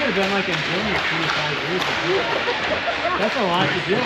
should have been like in junior 25 years ago. That's a lot to do.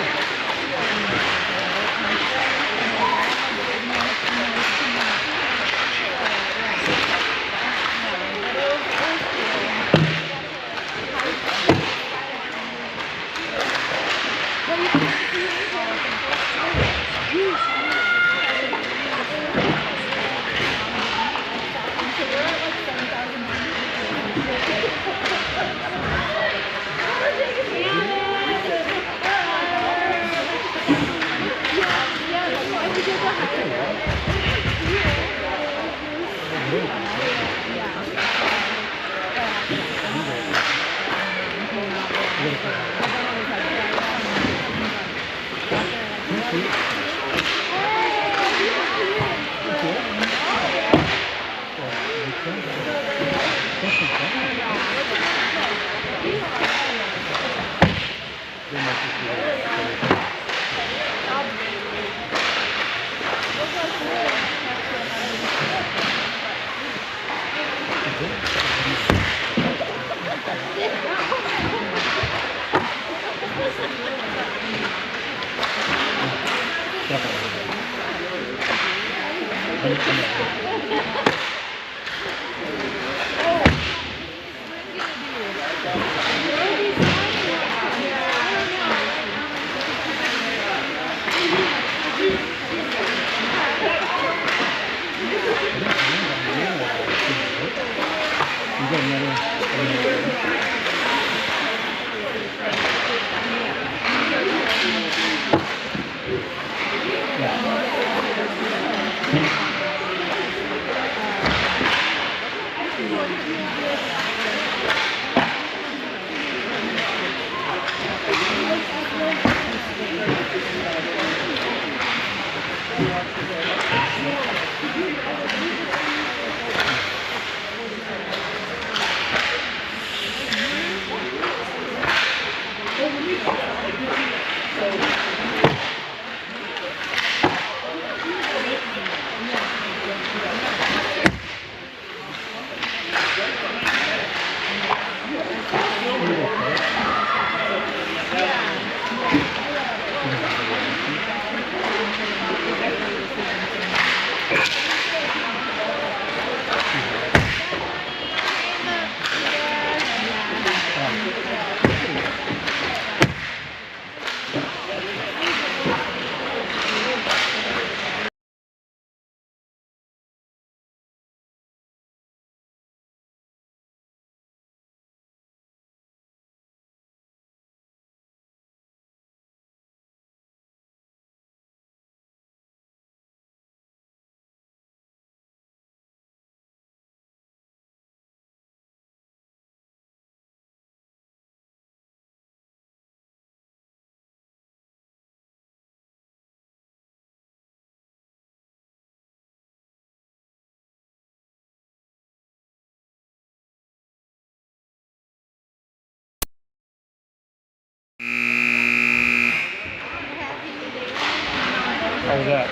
How was that?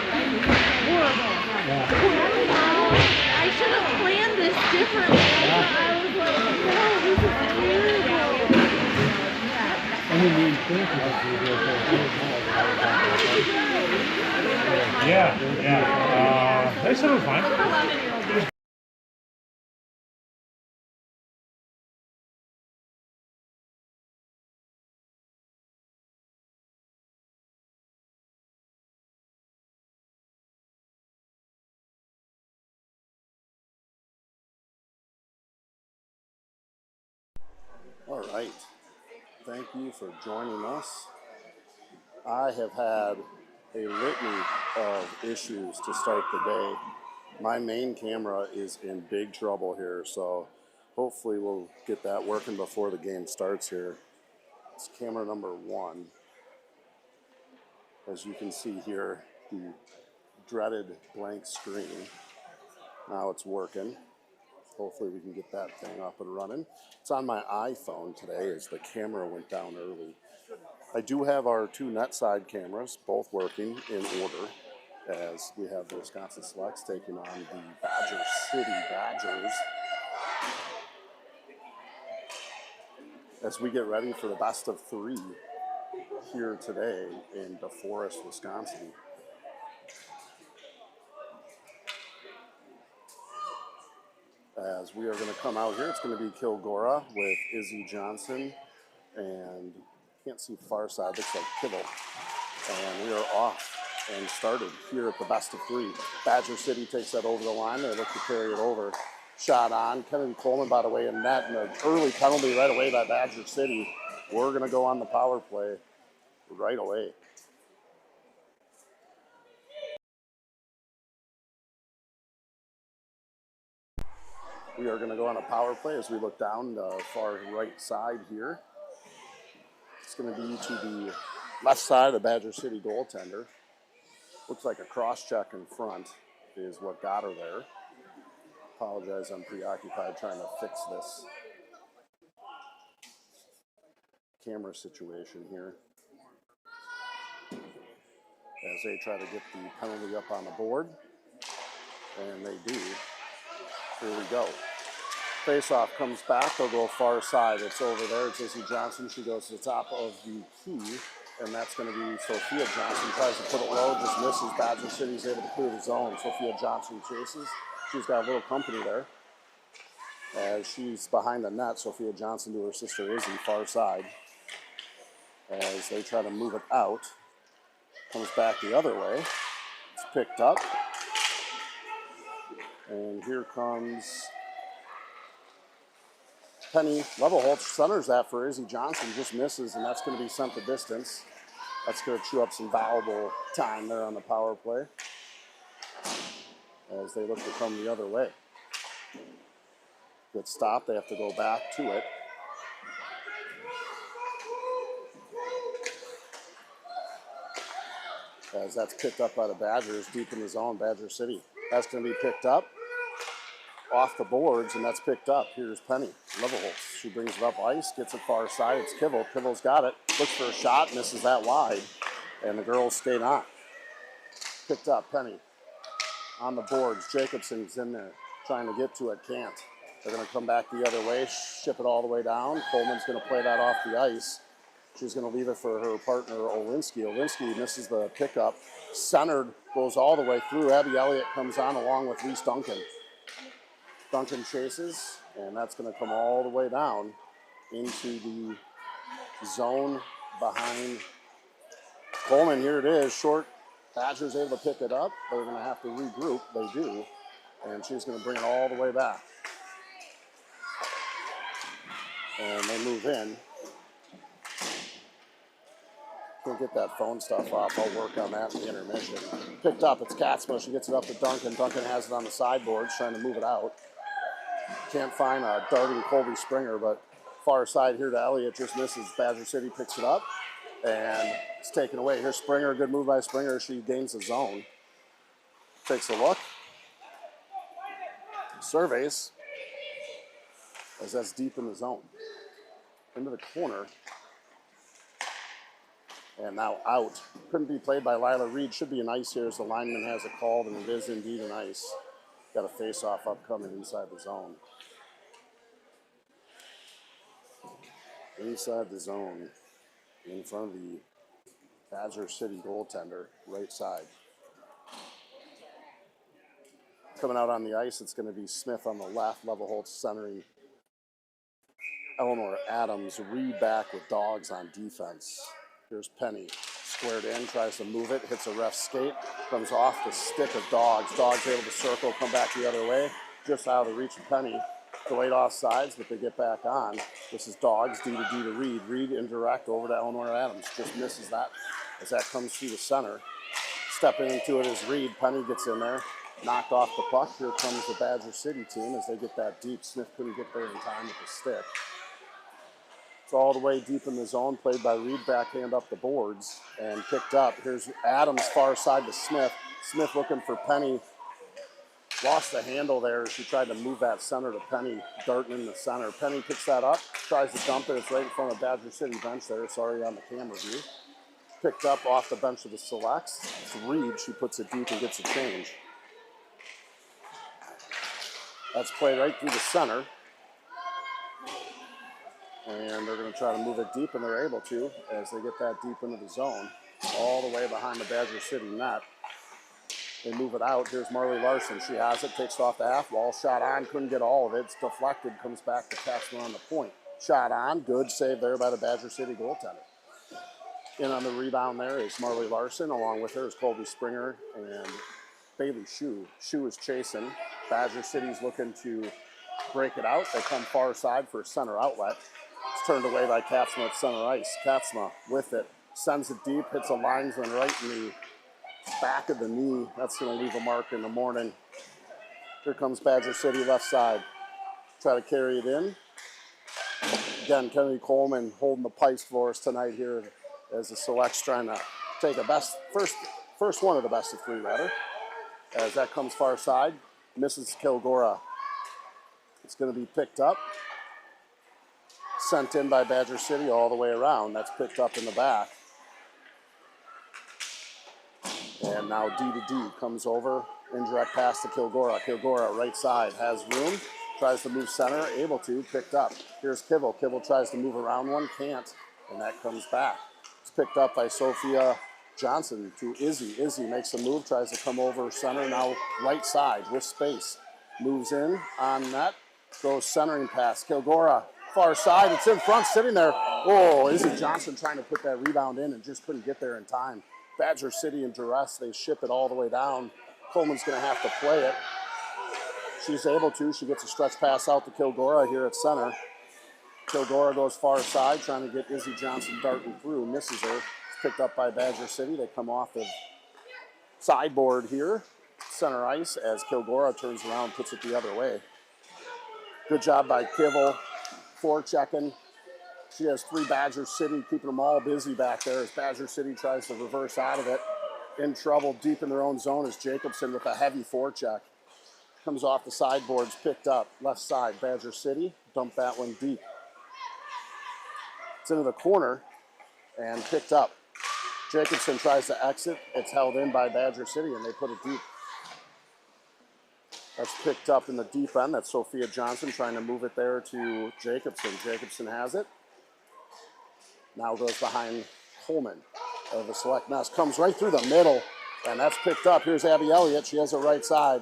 Horrible. Yeah. I should have planned this differently. I was like, no, this is terrible. I mean, the infinity yeah. They said it was fine. All right. Thank you for joining us. I have had a litany of issues to start the day. My main camera is in big trouble here, so hopefully we'll get that working before the game starts here. It's camera number 1. As you can see here, the dreaded blank screen. Now it's working. Hopefully we can get that thing up and running. It's on my iPhone today as the camera went down early. I do have our 2 net side cameras, both working in order, as we have the Wisconsin Selects taking on the Badger City Badgers. as we get ready for the best of 3 here today in DeForest, Wisconsin. As we are going to come out here, it's going to be Kilgora with Izzy Johnson, and can't see far side, looks like Kibble. And we are off and started here at the best of 3. Badger City takes that over the line. They look to carry it over. Shot on. Kennedy Coleman, by the way, in net, and an early penalty right away by Badger City. We're going to go on the power play right away. We are going to go on a power play as we look down the far right side here. It's going to be to the left side of the Badger City goaltender. Looks like a cross check in front is what got her there. Apologize, I'm preoccupied trying to fix this camera situation here. As they try to get the penalty up on the board. And they do. Here we go. Face-off comes back. They'll go far side. It's over there. It's Izzy Johnson. She goes to the top of the key. And that's going to be Sophia Johnson. Tries to put it low. Just misses. Badger City's able to clear the zone. Sophia Johnson chases. She's got a little company there. As she's behind the net, Sophia Johnson to her sister Izzy, far side. As they try to move it out. Comes back the other way. It's picked up. And here comes Penny Levelholtz. Centers that for Izzy Johnson. Just misses, and that's going to be sent the distance. That's going to chew up some valuable time there on the power play. As they look to come the other way. Good stop. They have to go back to it. As that's picked up by the Badgers deep in the zone, Badger City. That's going to be picked up off the boards, and that's picked up. Here's Penny Levelholtz. She brings it up ice, gets it far side. It's Kibble. Kibble's got it. Looks for a shot, misses that wide, and the girls stayed on. Picked up, Penny. On the boards, Jacobson's in there, trying to get to it, can't. They're going to come back the other way, ship it all the way down. Coleman's going to play that off the ice. She's going to leave it for her partner, Olinsky. Olinsky misses the pickup. Centered, goes all the way through. Abby Elliott comes on along with Reese Duncan. Duncan chases, and that's going to come all the way down into the zone behind Coleman. Here it is, short. Badger's able to pick it up. They're going to have to regroup. They do. And she's going to bring it all the way back. And they move in. Can't get that phone stuff off. I'll work on that in the intermission. Picked up. It's Katzma. She gets it up to Duncan. Duncan has it on the sideboards, trying to move it out. Can't find a darting Colby Springer, but far side here to Elliott. Just misses. Badger City picks it up, and it's taken away. Here's Springer. Good move by Springer. She gains the zone. Takes a look. Surveys. As that's deep in the zone. Into the corner. And now out. Couldn't be played by Lila Reed. Should be an ice here as the lineman has it called, and it is indeed an ice. Got a face-off upcoming inside the zone. Inside the zone, in front of the Badger City goaltender, right side. Coming out on the ice, it's going to be Smith on the left, Levelholtz centering Eleanor Adams. Reed back with Dogs on defense. Here's Penny, squared in, tries to move it, hits a ref skate, comes off the stick of Dogs. Dogs able to circle, come back the other way, just out of the reach of Penny. Delayed off sides, but they get back on. This is Dogs, D to Reed. Reed indirect over to Eleanor Adams. Just misses that as that comes through the center. Stepping into it is Reed. Penny gets in there, knocked off the puck. Here comes the Badger City team as they get that deep. Smith couldn't get there in time with the stick. It's all the way deep in the zone, played by Reed, backhand up the boards, and picked up. Here's Adams far side to Smith. Smith looking for Penny. Lost the handle there. She tried to move that center to Penny, darting in the center. Penny picks that up, tries to dump it. It's right in front of Badger City bench there. Sorry on the camera view. Picked up off the bench of the Selects. It's Reed. She puts it deep and gets a change. That's played right through the center. And they're going to try to move it deep, and they're able to as they get that deep into the zone, all the way behind the Badger City net. They move it out. Here's Marley Larson. She has it, takes it off the half wall. Shot on, couldn't get all of it. It's deflected, comes back to Katzma on the point. Shot on, good save there by the Badger City goaltender. In on the rebound there is Marley Larson. Along with her is Colby Springer and Bailey Shue. Shue is chasing. Badger City's looking to break it out. They come far side for a center outlet. It's turned away by Katzma at center ice. Katzma with it, sends it deep, hits a linesman right in the back of the knee. That's going to leave a mark in the morning. Here comes Badger City left side. Try to carry it in. Again, Kennedy Coleman holding the pipes for us tonight here as the Selects trying to take a first one of the best of three, rather. As that comes far side, misses Kilgora. It's going to be picked up. Sent in by Badger City all the way around. That's picked up in the back. And now D to D comes over. Indirect pass to Kilgora. Kilgora, right side, has room. Tries to move center, able to, picked up. Here's Kibble. Kibble tries to move around one, can't. And that comes back. It's picked up by Sophia Johnson to Izzy. Izzy makes a move, tries to come over center. Now right side with space. Moves in on net. Goes centering pass. Kilgora, far side. It's in front, sitting there. Oh, Izzy Johnson trying to put that rebound in and just couldn't get there in time. Badger City in duress. They ship it all the way down. Coleman's going to have to play it. She's able to. She gets a stretch pass out to Kilgora here at center. Kilgora goes far side, trying to get Izzy Johnson darting through. Misses her. It's picked up by Badger City. They come off the sideboard here. Center ice as Kilgora turns around, puts it the other way. Good job by Kibble. Forechecking. She has three Badger City, keeping them all busy back there as Badger City tries to reverse out of it. In trouble deep in their own zone is Jacobson with a heavy forecheck. Comes off the sideboards, picked up. Left side, Badger City. Dump that one deep. It's into the corner and picked up. Jacobson tries to exit. It's held in by Badger City, and they put it deep. That's picked up in the deep end. That's Sophia Johnson trying to move it there to Jacobson. Jacobson has it. Now goes behind Coleman of the Select Nest. Comes right through the middle, and that's picked up. Here's Abby Elliott. She has it right side.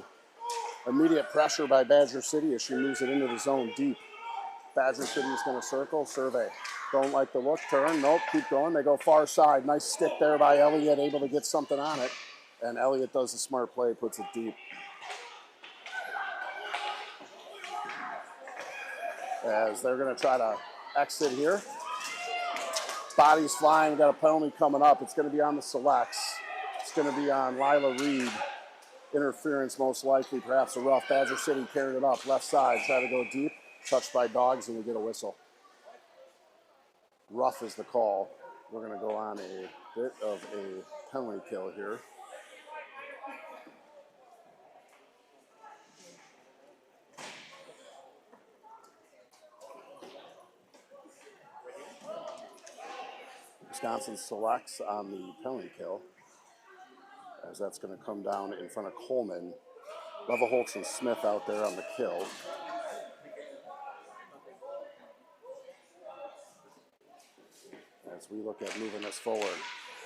Immediate pressure by Badger City as she moves it into the zone deep. Badger City is going to circle, survey. Don't like the look, turn, nope, keep going. They go far side. Nice stick there by Elliott, able to get something on it. And Elliott does a smart play, puts it deep. As they're going to try to exit here. Bodies flying, we've got a penalty coming up. It's going to be on the Selects. It's going to be on Lila Reed. Interference most likely, perhaps a rough. Badger City carried it up, left side, try to go deep. Touched by Dogs, and we get a whistle. Rough is the call. We're going to go on a bit of a penalty kill here. Wisconsin Selects on the penalty kill, as that's going to come down in front of Coleman. Levelholtz and Smith out there on the kill. As we look at moving this forward.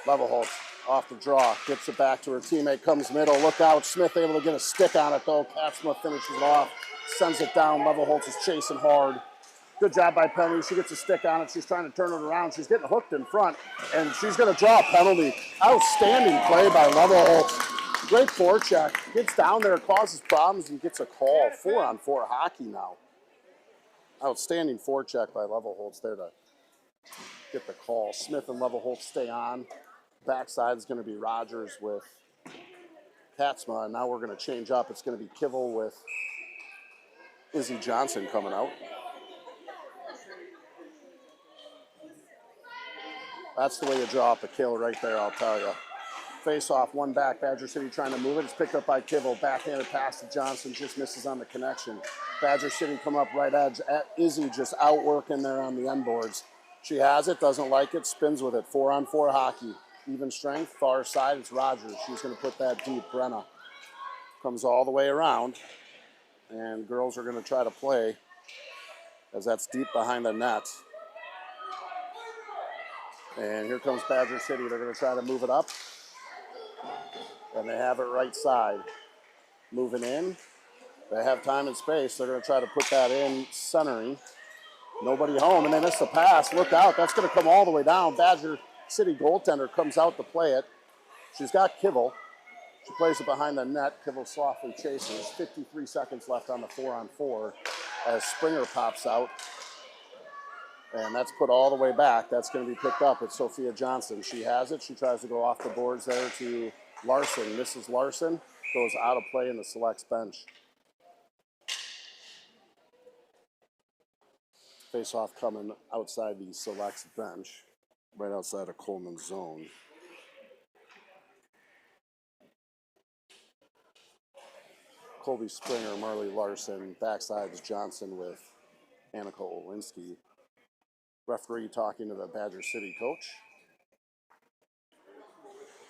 Levelholtz off the draw, gets it back to her teammate, comes middle, look out. Smith able to get a stick on it though. Katzma finishes it off, sends it down. Levelholtz is chasing hard. Good job by penalty. She gets a stick on it. She's trying to turn it around. She's getting hooked in front, and she's going to draw a penalty. Outstanding play by Levelholtz. Great forecheck. Gets down there, causes problems, and gets a call. 4-on-4 hockey now. Outstanding forecheck by Levelholtz there to get the call. Smith and Levelholtz stay on. Backside is going to be Rogers with Katzma, and now we're going to change up. It's going to be Kivel with Izzy Johnson coming out. That's the way you draw up a kill right there, I'll tell you. Face off, one back, Badger City trying to move it. It's picked up by Kivel. Backhanded pass to Johnson, just misses on the connection. Badger City come up right edge. Izzy just outworking there on the end boards. She has it, doesn't like it, spins with it. 4-on-4 hockey. Even strength, far side, it's Rogers. She's going to put that deep. Brenna comes all the way around. And girls are going to try to play as that's deep behind the net. And here comes Badger City. They're going to try to move it up. And they have it right side. Moving in. They have time and space. They're going to try to put that in centering. Nobody home, and they miss the pass. Look out. That's going to come all the way down. Badger City goaltender comes out to play it. She's got Kibble. She plays it behind the net. Kibble softly chases. 53 seconds left on the 4-on-4 as Springer pops out. And that's put all the way back. That's going to be picked up. It's Sophia Johnson. She has it. She tries to go off the boards there to Larson. Mrs. Larson goes out of play in the Selects bench. Face-off coming outside the Selects bench, right outside of Coleman's zone. Colby Springer, Marley Larson, backsides Johnson with Annika Olinski. Referee talking to the Badger City coach.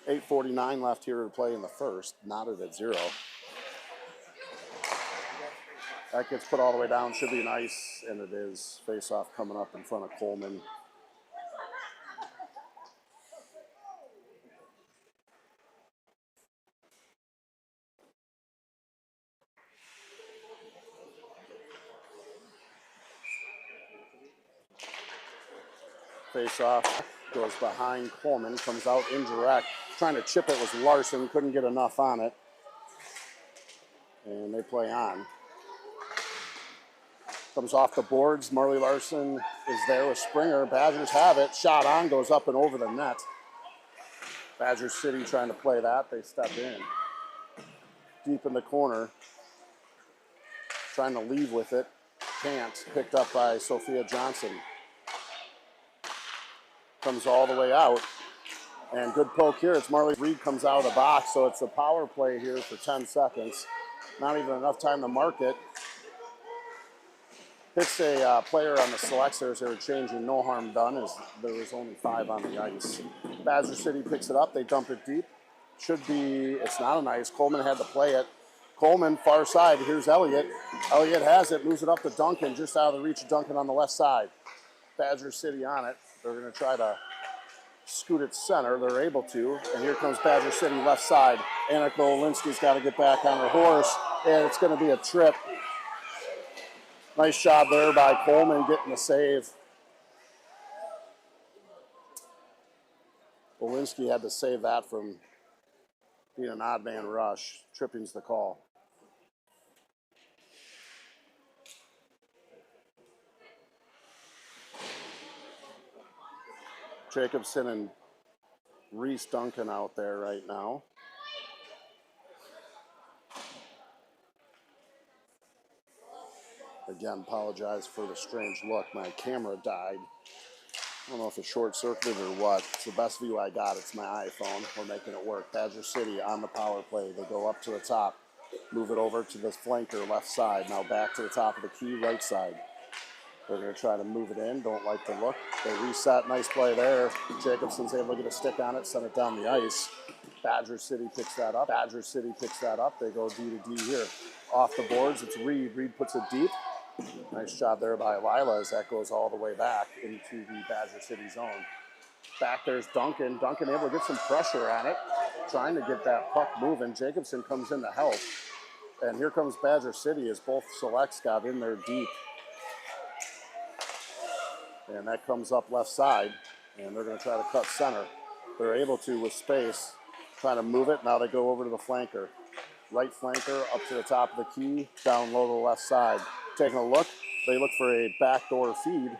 8:49 left here to play in the first, knotted at 0. That gets put all the way down, should be nice, and it is. Face-off coming up in front of Coleman. Face-off goes behind Coleman, comes out indirect. Trying to chip it was Larson, couldn't get enough on it. And they play on. Comes off the boards. Marley Larson is there with Springer. Badgers have it. Shot on, goes up and over the net. Badger City trying to play that. They step in. Deep in the corner. Trying to leave with it. Can't. Picked up by Sophia Johnson. Comes all the way out. And good poke here. It's Marley Reed comes out of the box, so it's a power play here for 10 seconds. Not even enough time to mark it. Hits a player on the Selects there as they were changing. No harm done as there was only 5 on the ice. Badger City picks it up. They dump it deep. Should be, it's not an ice. Coleman had to play it. Coleman, far side. Here's Elliott. Elliott has it, moves it up to Duncan, just out of the reach of Duncan on the left side. Badger City on it. They're going to try to scoot it center. They're able to. And here comes Badger City left side. Annika Olinski's got to get back on her horse. And it's going to be a trip. Nice job there by Coleman getting the save. Olinski had to save that from being an odd man rush. Tripping's the call. Jacobson and Reese Duncan out there right now. Again, apologize for the strange look. My camera died. I don't know if it's short-circuited or what. It's the best view I got. It's my iPhone. We're making it work. Badger City on the power play. They go up to the top. Move it over to the flanker left side. Now back to the top of the key right side. They're going to try to move it in. Don't like the look. They reset. Nice play there. Jacobson's able to get a stick on it, send it down the ice. Badger City picks that up. Badger City picks that up. They go D to D here. Off the boards, it's Reed. Reed puts it deep. Nice job there by Lila as that goes all the way back into the Badger City zone. Back there's Duncan. Duncan able to get some pressure on it. Trying to get that puck moving. Jacobson comes in to help. And here comes Badger City as both Selects got in there deep. And that comes up left side. And they're going to try to cut center. They're able to with space. Trying to move it. Now they go over to the flanker. Right flanker up to the top of the key. Down low to the left side. Taking a look. They look for a backdoor feed.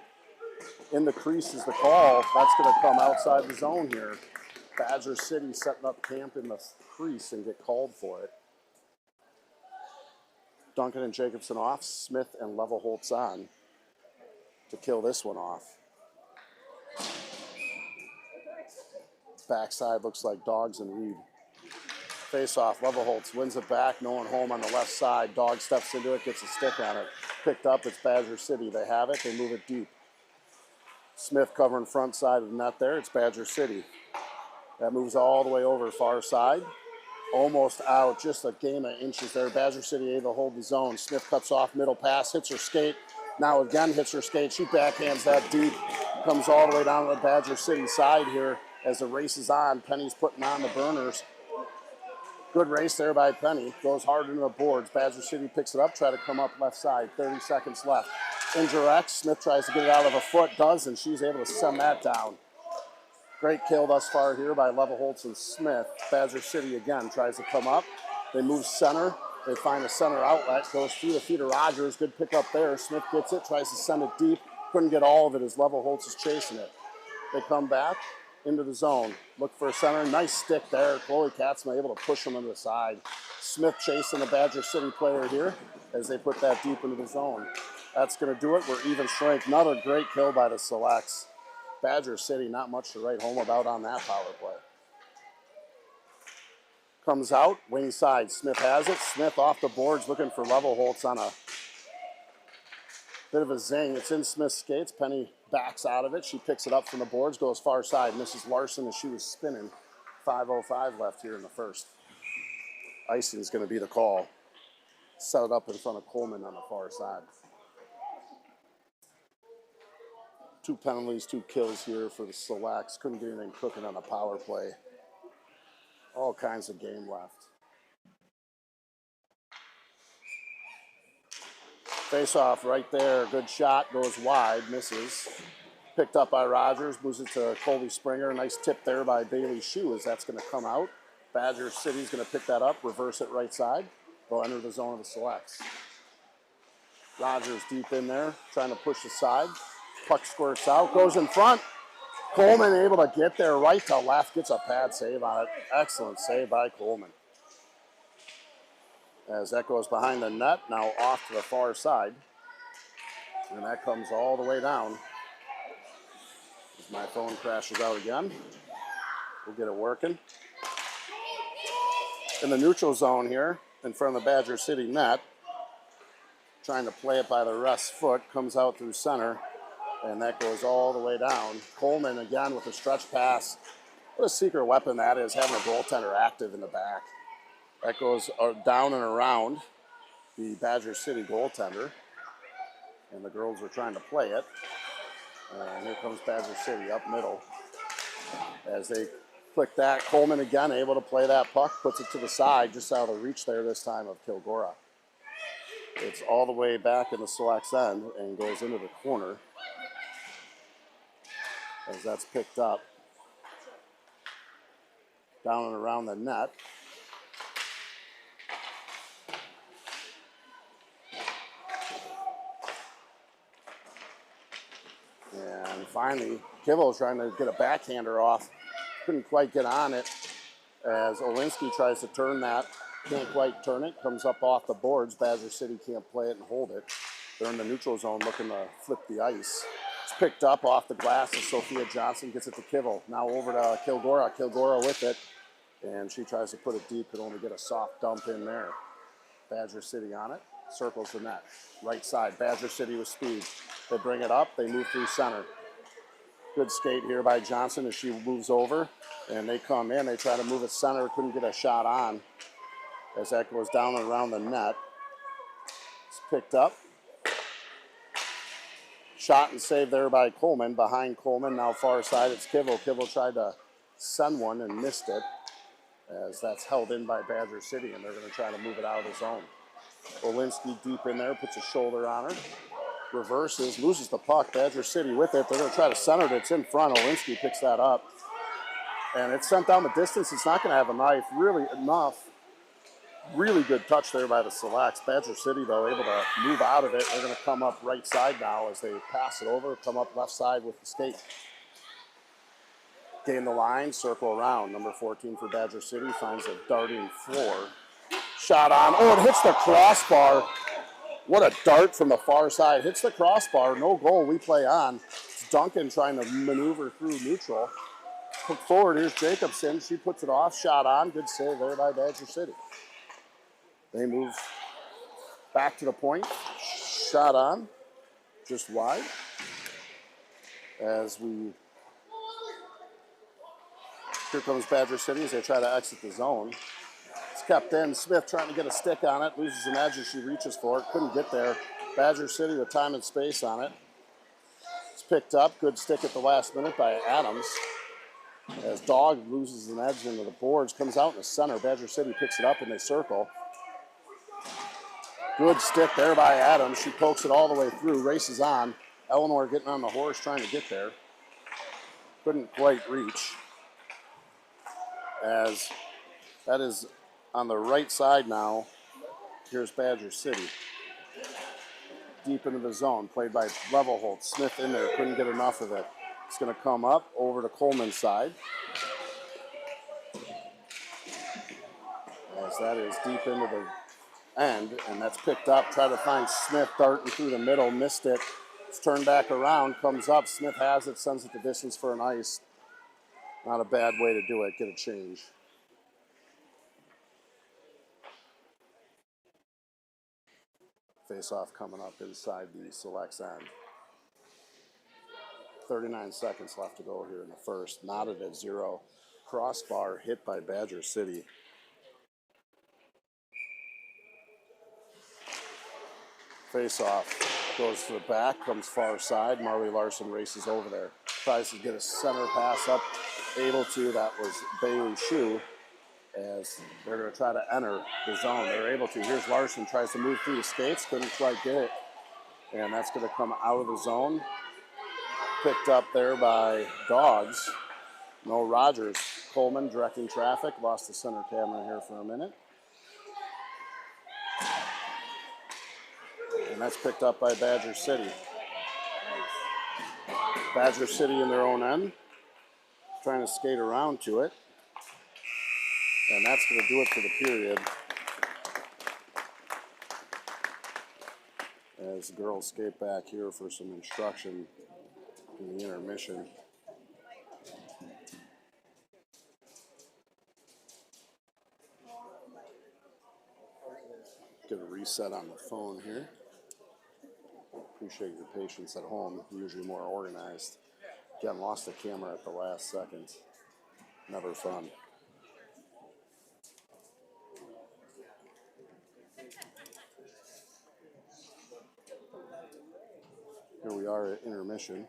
In the crease is the call. That's going to come outside the zone here. Badger City setting up camp in the crease and get called for it. Duncan and Jacobson off. Smith and Levelholtz on to kill this one off. Backside looks like Dogs and Reed. Face off. Levelholtz wins it back. No one home on the left side. Dog steps into it, gets a stick on it. Picked up. It's Badger City. They have it. They move it deep. Smith covering front side of the net there. It's Badger City. That moves all the way over far side. Almost out. Just a game of inches there. Badger City able to hold the zone. Smith cuts off. Middle pass. Hits her skate. Now again hits her skate. She backhands that deep. comes all the way down to the Badger City side here as the race is on. Penny's putting on the burners. Good race there by Penny. Goes hard into the boards. Badger City picks it up, try to come up left side. 30 seconds left. Indirect. Smith tries to get it out of a foot, does, and she's able to send that down. Great kill thus far here by Levelholtz and Smith. Badger City again tries to come up. They move center. They find a center outlet. Goes through the feet of Rogers. Good pick up there. Smith gets it, tries to send it deep. Couldn't get all of it as Levelholtz is chasing it. They come back into the zone. Look for a center. Nice stick there. Chloe Katzma able to push them into the side. Smith chasing the Badger City player here as they put that deep into the zone. That's going to do it. We're even strength. Another great kill by the Selects. Badger City, not much to write home about on that power play. Comes out, wing side. Smith has it. Smith off the boards looking for Levelholtz on a bit of a zing. It's in Smith's skates. Penny backs out of it. She picks it up from the boards, goes far side. Misses Larson as she was spinning. 5:05 left here in the first. Icing is going to be the call. Set it up in front of Coleman on the far side. 2 penalties, 2 kills here for the Selects. Couldn't get anything cooking on the power play. All kinds of game left. Face off right there. Good shot. Goes wide. Misses. Picked up by Rogers. Moves it to Colby Springer. Nice tip there by Bailey Shue as that's going to come out. Badger City's going to pick that up. Reverse it right side. They'll enter the zone of the Selects. Rogers deep in there. Trying to push the side. Puck squirts out. Goes in front. Coleman able to get there right to left. Gets a pad save on it. Excellent save by Coleman. As that goes behind the net, now off to the far side. And that comes all the way down. As my phone crashes out again. We'll get it working. In the neutral zone here, in front of the Badger City net. Trying to play it by the Russ foot. Comes out through center. And that goes all the way down. Coleman again with a stretch pass. What a secret weapon that is, having a goaltender active in the back. That goes down and around the Badger City goaltender. And the girls are trying to play it. And here comes Badger City up middle. As they click that, Coleman again able to play that puck. Puts it to the side, just out of the reach there this time of Kilgora. It's all the way back in the Selects end and goes into the corner. As that's picked up. Down and around the net. And finally, Kibble trying to get a backhander off. Couldn't quite get on it as Olinsky tries to turn that. Can't quite turn it. Comes up off the boards. Badger City can't play it and hold it. They're in the neutral zone looking to flip the ice. It's picked up off the glass as Sophia Johnson gets it to Kibble. Now over to Kilgora. Kilgora with it. And she tries to put it deep. Could only get a soft dump in there. Badger City on it. Circles the net. Right side. Badger City with speed. They bring it up. They move through center. Good skate here by Johnson as she moves over. And they come in. They try to move it center. Couldn't get a shot on. As that goes down and around the net. It's picked up. Shot and save there by Coleman. Behind Coleman, now far side, it's Kibble. Kibble tried to send one and missed it. As that's held in by Badger City, and they're going to try to move it out of the zone. Olinsky deep in there, puts a shoulder on her. Reverses, loses the puck. Badger City with it. They're going to try to center it. It's in front. Olinsky picks that up. And it's sent down the distance. It's not going to have a knife. Really enough. Really good touch there by the Selects. Badger City, though, able to move out of it. They're going to come up right side now as they pass it over. Come up left side with the skate. Gain the line, circle around. Number 14 for Badger City finds a darting floor. Shot on. Oh, it hits the crossbar. What a dart from the far side. Hits the crossbar. No goal. We play on. It's Duncan trying to maneuver through neutral. Hook forward. Here's Jacobson. She puts it off. Shot on. Good save there by Badger City. They move back to the point. Shot on. Just wide. As we... Here comes Badger City as they try to exit the zone. It's kept in. Smith trying to get a stick on it. Loses an edge as she reaches for it. Couldn't get there. Badger City with time and space on it. It's picked up. Good stick at the last minute by Adams. As Dog loses an edge into the boards, comes out in the center. Badger City picks it up and they circle. Good stick there by Adams. She pokes it all the way through, races on. Eleanor getting on the horse trying to get there. Couldn't quite reach. As that is on the right side now. Here's Badger City. Deep into the zone, played by Levelholt. Smith in there, couldn't get enough of it. It's going to come up over to Coleman's side. As that is deep into the end, and that's picked up. Try to find Smith darting through the middle, missed it. It's turned back around, comes up. Smith has it, sends it the distance for an ice. Not a bad way to do it, get a change. Face-off coming up inside the Selects end. 39 seconds left to go here in the first. Knotted at 0. Crossbar hit by Badger City. Face-off goes to the back, comes far side. Marley Larson races over there. Tries to get a center pass up. Able to. That was Bailey Shue. As they're going to try to enter the zone. They're able to. Here's Larson, tries to move through the skates, couldn't quite get it. And that's going to come out of the zone. Picked up there by Dogs. No Rogers. Coleman directing traffic. Lost the center camera here for a minute. And that's picked up by Badger City. Badger City in their own end. Trying to skate around to it. And that's going to do it for the period. As the girls skate back here for some instruction in the intermission. Get a reset on the phone here. Appreciate your patience at home. Usually more organized. Again, lost the camera at the last second. Never fun. Here we are at intermission.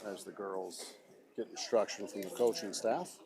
As the girls get instruction from the coaching staff.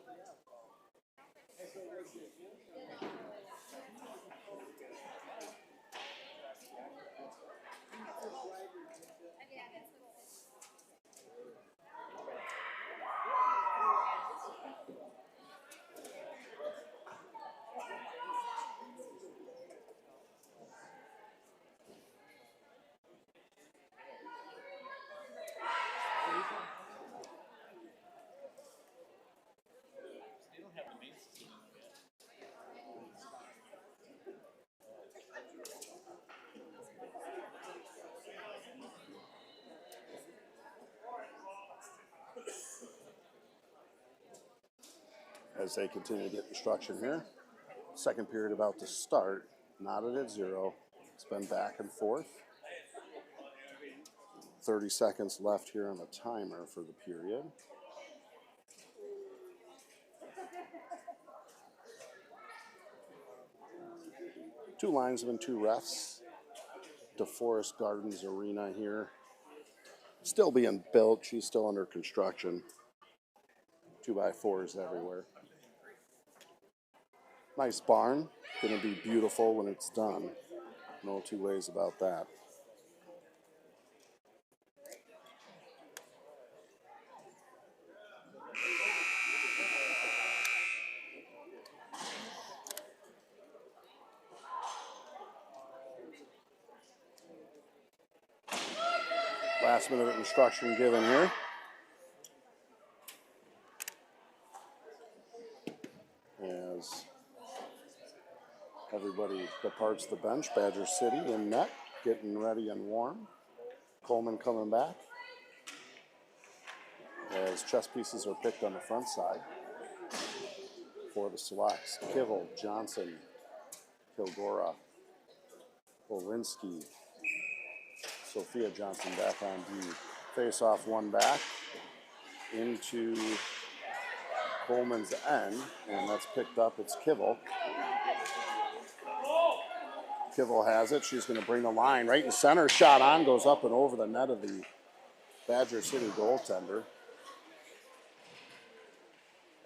As they continue to get instruction here. Second period about to start. Knotted at 0. It's been back and forth. 30 seconds left here on the timer for the period. Two linesmen, two refs. DeForest Gardens Arena here. Still being built. She's still under construction. 2x4s everywhere. Nice barn. Going to be beautiful when it's done. No two ways about that. Last minute of instruction given here. As everybody departs the bench, Badger City in net, getting ready and warm. Coleman coming back. As chess pieces are picked on the front side for the Selects. Kivel, Johnson, Kilgora, Olinsky, Sophia Johnson back on D. Face off one back into Coleman's end, and that's picked up. It's Kibble. Kibble has it. She's going to bring the line right in center. Shot on, goes up and over the net of the Badger City goaltender.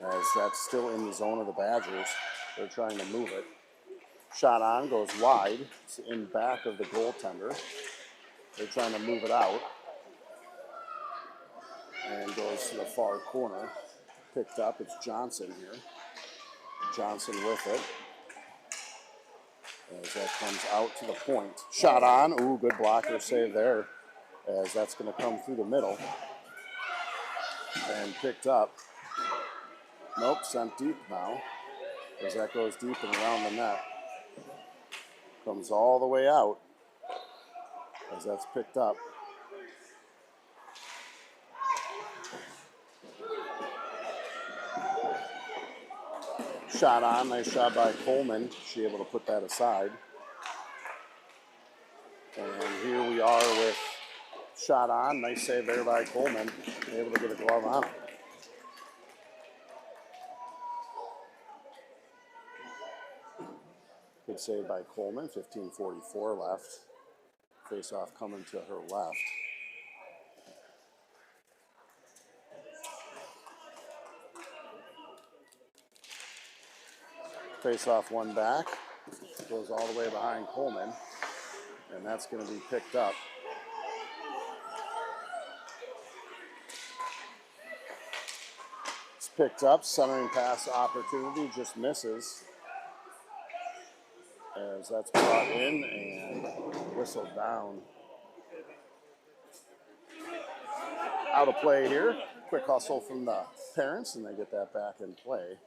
As that's still in the zone of the Badgers. They're trying to move it. Shot on, goes wide. It's in back of the goaltender. They're trying to move it out. And goes to the far corner. Picked up, it's Johnson here. Johnson with it. As that comes out to the point. Shot on, ooh, good blocker save there. As that's gonna come through the middle. And picked up. Nope, sent deep now. As that goes deep and around the net. Comes all the way out. As that's picked up. Shot on, nice shot by Coleman. She able to put that aside. And here we are with shot on, nice save there by Coleman. Able to get a glove on it. Good save by Coleman, 15:44 left. Face off coming to her left. Face off one back, goes all the way behind Coleman, and that's going to be picked up. It's picked up, centering pass opportunity, just misses. As that's brought in and whistled down. Out of play here, quick hustle from the parents, and they get that back in play.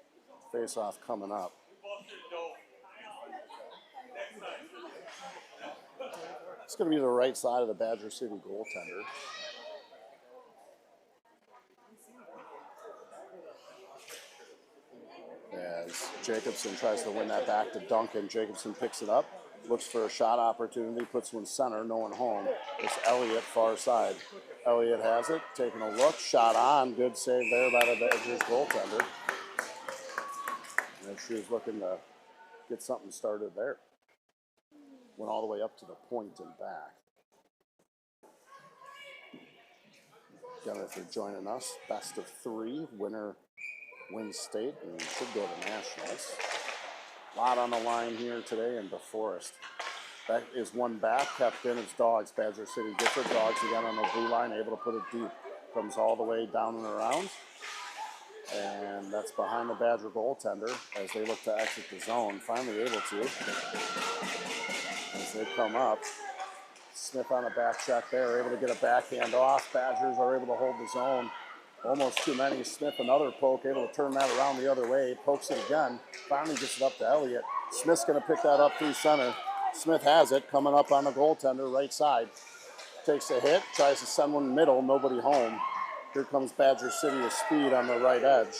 Face off coming up. It's going to be the right side of the Badger City goaltender. As Jacobson tries to win that back to Duncan. Jacobson picks it up, looks for a shot opportunity, puts one center, no one home. It's Elliott, far side. Elliott has it, taking a look, shot on, good save there by the Badgers goaltender. And she was looking to get something started there. Went all the way up to the point and back. Again, if you're joining us, best of 3, winner wins state and should go to nationals. A lot on the line here today in DeForest. That is one back, kept in, it's Dogs. Badger City gets her Dogs again on the blue line, able to put it deep. Comes all the way down and around. And that's behind the Badger goaltender as they look to exit the zone. Finally able to. As they come up. Smith on a back check there, able to get a backhand off. Badgers are able to hold the zone. Almost too many. Smith another poke, able to turn that around the other way. Pokes it again. Finally gets it up to Elliott. Smith's going to pick that up through center. Smith has it, coming up on the goaltender, right side. Takes a hit, tries to send one middle, nobody home. Here comes Badger City with speed on the right edge.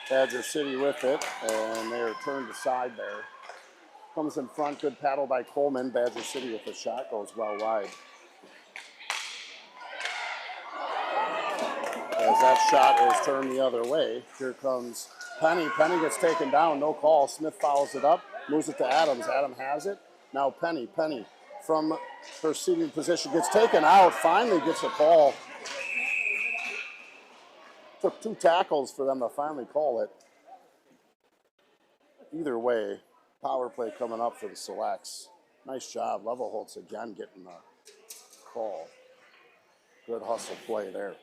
Badger City with it, and they are turned aside there. Comes in front, good paddle by Coleman. Badger City with the shot, goes well wide. As that shot is turned the other way, here comes Penny. Penny gets taken down, no call. Smith follows it up, moves it to Adams. Adam has it. Now Penny from her seating position gets taken out, finally gets a call. Took 2 tackles for them to finally call it. Either way, power play coming up for the Selects. Nice job. Levelholtz again getting the call. Good hustle play there.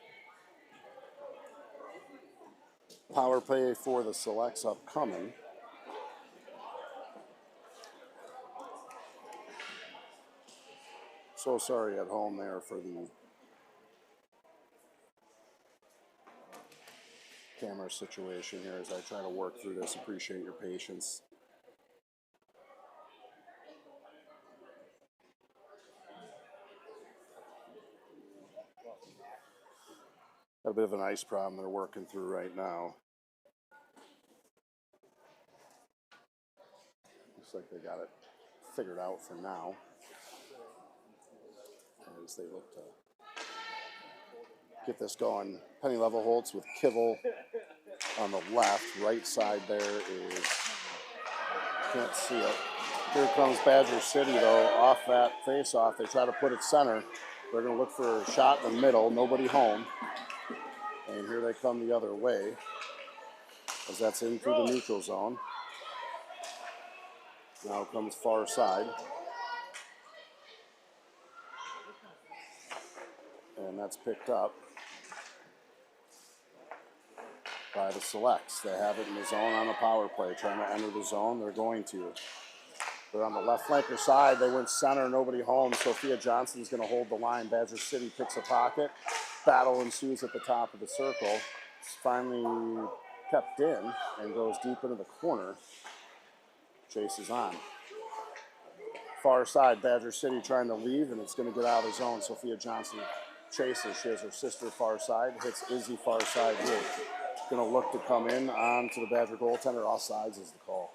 Power play for the Selects upcoming. So sorry at home there for the camera situation here as I try to work through this. Appreciate your patience. Got a bit of an ice problem they're working through right now. Looks like they got it figured out for now. As they look to get this going. Penny Levelholtz with Kibble on the left. Right side there is, can't see it. Here comes Badger City though, off that face-off. They try to put it center. They're going to look for a shot in the middle, nobody home. And here they come the other way, as that's in through the neutral zone. Now comes far side. And that's picked up by the Selects. They have it in the zone on the power play. Trying to enter the zone, they're going to. They're on the left flanker side. They went center, nobody home. Sophia Johnson's going to hold the line. Badger City picks a pocket. Battle ensues at the top of the circle. It's finally kept in and goes deep into the corner. Chase is on. Far side, Badger City trying to leave, and it's going to get out of the zone. Sophia Johnson chases. She has her sister far side. Hits Izzy far side here. Going to look to come in on to the Badger goaltender. Offsides is the call.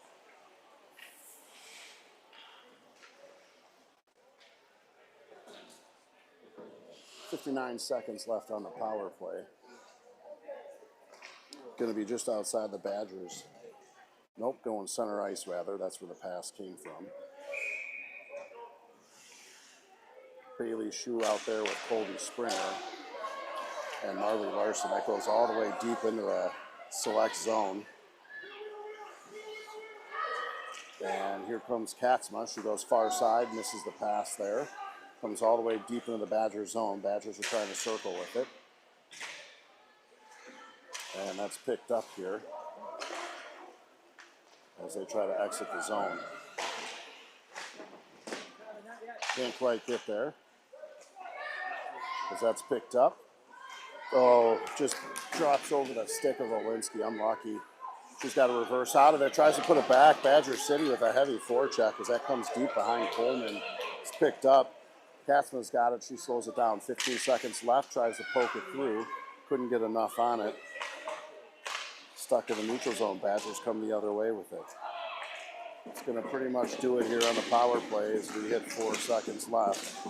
59 seconds left on the power play. Going to be just outside the Badgers. Nope, going center ice rather. That's where the pass came from. Bailey Shue out there with Colby Springer and Marley Larson. That goes all the way deep into the select zone. And here comes Katzma. She goes far side, misses the pass there. Comes all the way deep into the Badger zone. Badgers are trying to circle with it. And that's picked up here as they try to exit the zone. Can't quite get there as that's picked up. Oh, just drops over the stick of Olinsky. Unlucky. She's got to reverse out of it. Tries to put it back. Badger City with a heavy forecheck as that comes deep behind Coleman. It's picked up. Katzman's got it. She slows it down. 15 seconds left. Tries to poke it through. Couldn't get enough on it. Stuck in the neutral zone. Badgers come the other way with it. It's going to pretty much do it here on the power play as we hit 4 seconds left.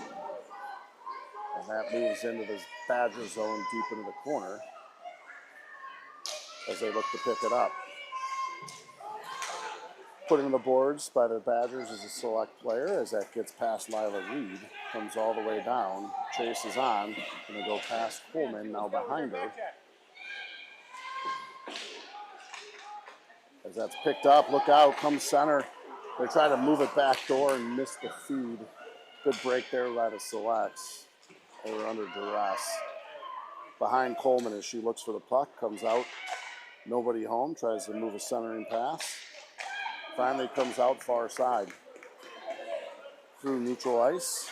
And that moves into the Badger zone deep into the corner as they look to pick it up. Put in the boards by the Badgers as a select player as that gets past Lila Reed. Comes all the way down. Chase is on. Going to go past Coleman, now behind her. As that's picked up, look out, comes center. They try to move it back door and miss the feed. Good break there by the Selects. They were under duress. Behind Coleman as she looks for the puck, comes out. Nobody home, tries to move a centering pass. Finally comes out far side. Through neutral ice.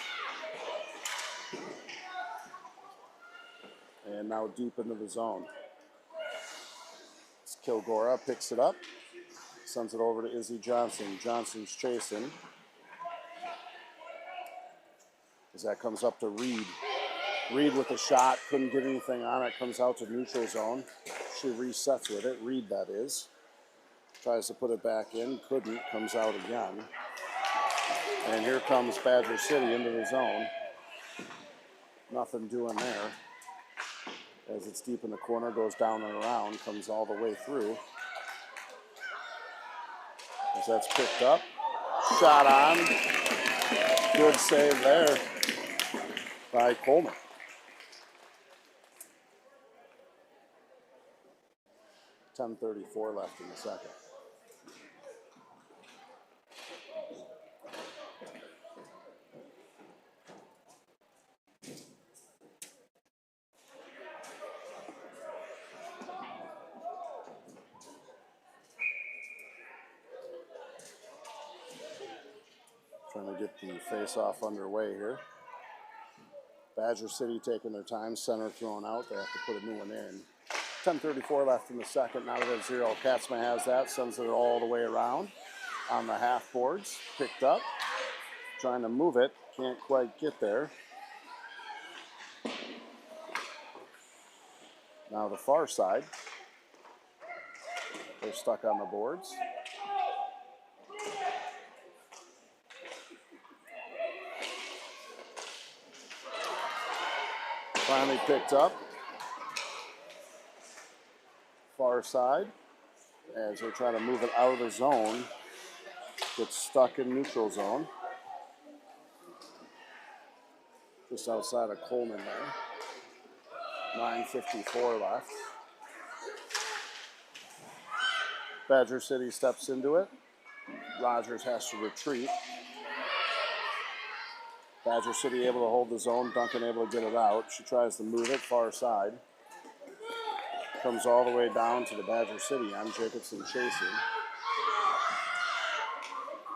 And now deep into the zone. It's Kilgora, picks it up. Sends it over to Izzy Johnson. Johnson's chasing. As that comes up to Reed. Reed with a shot, couldn't get anything on it. Comes out to neutral zone. She resets with it, Reed that is. Tries to put it back in, couldn't, comes out again. And here comes Badger City into the zone. Nothing doing there. As it's deep in the corner, goes down and around, comes all the way through. As that's picked up. Shot on. Good save there by Coleman. .10:34 left in the second. Trying to get the face-off underway here. Badger City taking their time, center thrown out. They have to put a new one in. 10:34 left in the second, now at 0. Katzma has that, sends it all the way around on the half boards. Picked up, trying to move it, can't quite get there. Now the far side. They're stuck on the boards. Finally picked up. Far far side as they try to move it out of the zone. Gets stuck in neutral zone. Just outside of Coleman there. 9:54 left. Badger City steps into it. Rogers has to retreat. Badger City able to hold the zone. Duncan able to get it out. She tries to move it far side. Comes all the way down to the Badger City end. Jacobson chasing.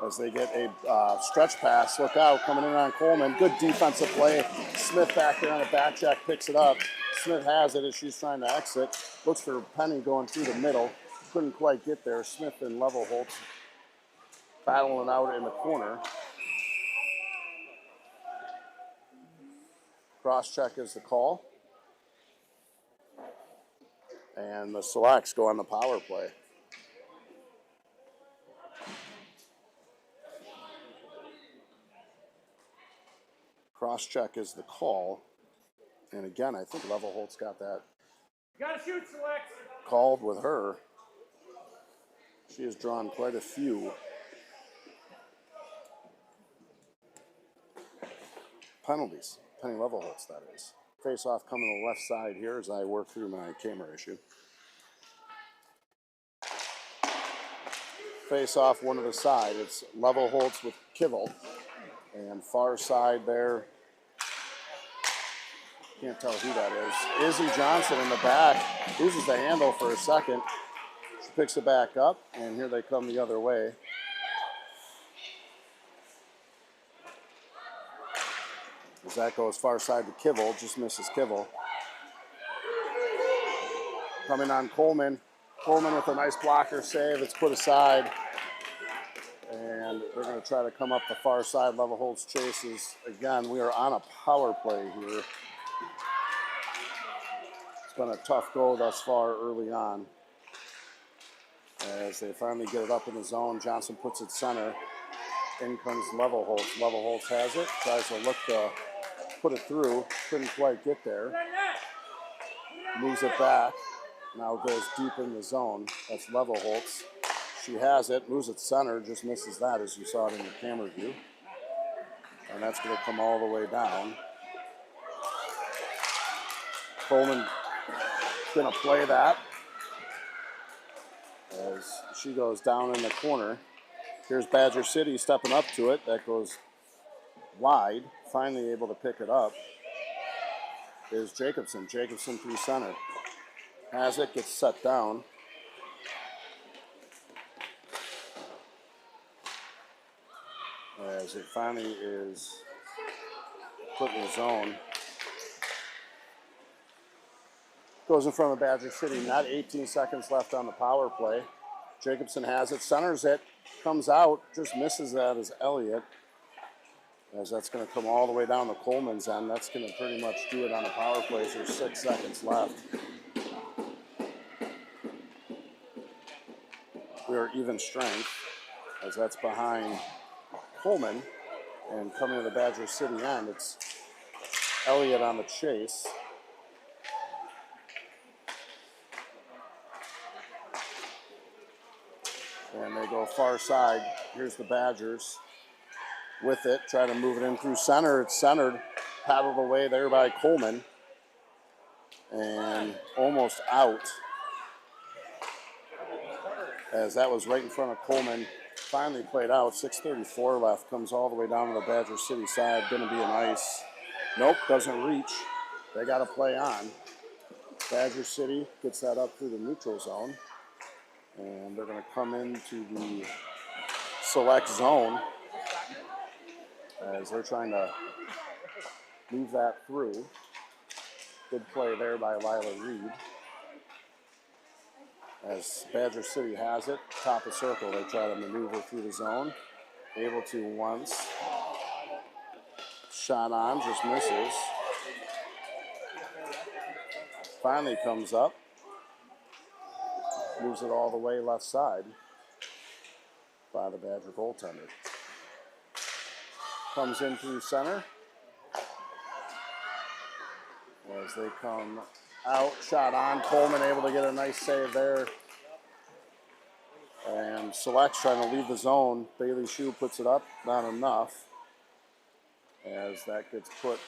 As they get a stretch pass. Look out, coming in on Coleman. Good defensive play. Smith back there on a back check, picks it up. Smith has it as she's trying to exit. Looks for Penny going through the middle. Couldn't quite get there. Smith and Levelholtz battling out in the corner. Cross check is the call. And the Selects go on the power play. Cross check is the call. And again, I think Levelholtz got that. Gotta shoot, Select. Called with her. She has drawn quite a few penalties. Penny Levelholtz, that is. Face off coming to the left side here as I work through my camera issue. Face off one to the side. It's Levelholtz with Kivel. And far side there. Can't tell who that is. Izzy Johnson in the back. Loses the handle for a second. She picks it back up, and here they come the other way. As that goes far side to Kivel, just misses Kivel. Coming on Coleman. Coleman with a nice blocker save. It's put aside. And they're going to try to come up the far side. Levelholtz chases. Again, we are on a power play here. It's been a tough go thus far early on. As they finally get it up in the zone, Johnson puts it center. In comes Levelholtz. Levelholtz has it. Tries to look to put it through. Couldn't quite get there. Moves it back. Now goes deep in the zone. That's Levelholtz. She has it. Moves it center. Just misses that as you saw it in the camera view. And that's going to come all the way down. Coleman going to play that as she goes down in the corner. Here's Badger City stepping up to it. That goes wide. Finally able to pick it up is Jacobson. Jacobson through center. Has it, gets set down. As it finally is put in the zone. Goes in front of Badger City. Not 18 seconds left on the power play. Jacobson has it, centers it, comes out, just misses that as Elliott. As that's going to come all the way down to Coleman's end. That's going to pretty much do it on the power play. There's 6 seconds left. We are even strength as that's behind Coleman. And coming to the Badger City end, it's Elliott on the chase. And they go far side. Here's the Badgers with it. Try to move it in through center. It's centered. Paddled away there by Coleman. And almost out. As that was right in front of Coleman. Finally played out. 6:34 left. Comes all the way down to the Badger City side. Going to be an ice. Nope, doesn't reach. They got to play on. Badger City gets that up through the neutral zone. And they're going to come into the select zone as they're trying to move that through. Good play there by Lila Reed. As Badger City has it, top of circle, they try to maneuver through the zone. Able to once. Shot on, just misses. Finally comes up. Moves it all the way left side by the Badger goaltender. Comes in through center as they come out, shot on. Coleman able to get a nice save there. And Select's trying to leave the zone. Bailey Shue puts it up, not enough. As that gets put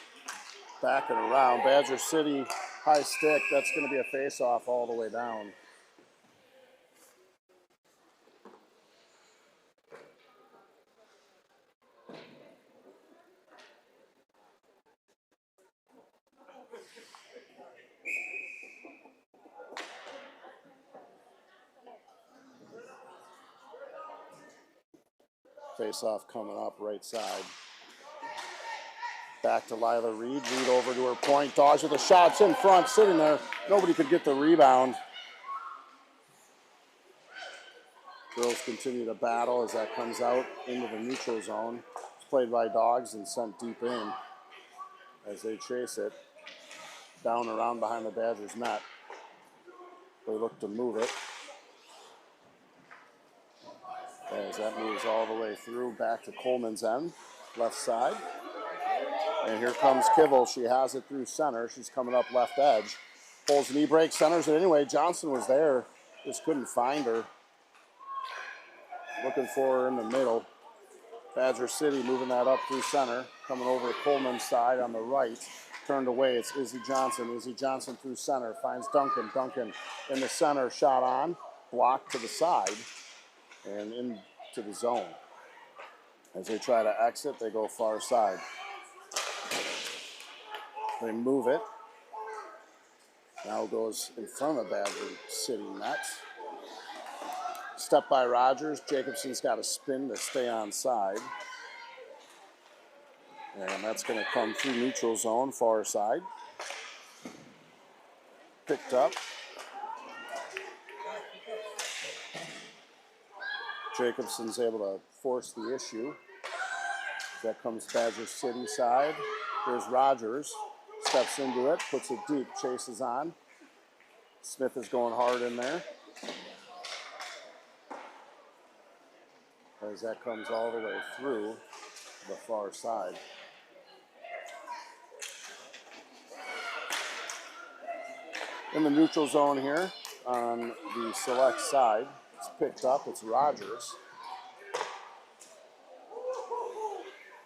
back and around. Badger City, high stick. That's going to be a face-off all the way down. Face-off coming up right side. Back to Lila Reed. Reed over to her point. Dodge with the shots in front, sitting there. Nobody could get the rebound. Girls continue to battle as that comes out into the neutral zone. It's played by Dogs and sent deep in as they chase it. Down around behind the Badgers' net. They look to move it. As that moves all the way through back to Coleman's end, left side. And here comes Kivel. She has it through center. She's coming up left edge. Pulls knee break, centers it anyway. Johnson was there, just couldn't find her. Looking for her in the middle. Badger City moving that up through center. Coming over to Coleman's side on the right. Turned away, it's Izzy Johnson. Izzy Johnson through center, finds Duncan. Duncan in the center, shot on. Blocked to the side and into the zone. As they try to exit, they go far side. They move it. Now goes in front of Badger City net. Step by Rogers. Jacobson's got a spin to stay on side. And that's going to come through neutral zone, far side. Picked up. Jacobson's able to force the issue. That comes Badger City side. Here's Rogers. Steps into it, puts it deep, chases on. Smith is going hard in there. As that comes all the way through the far side. In the neutral zone here on the Select side, it's picked up, it's Rogers.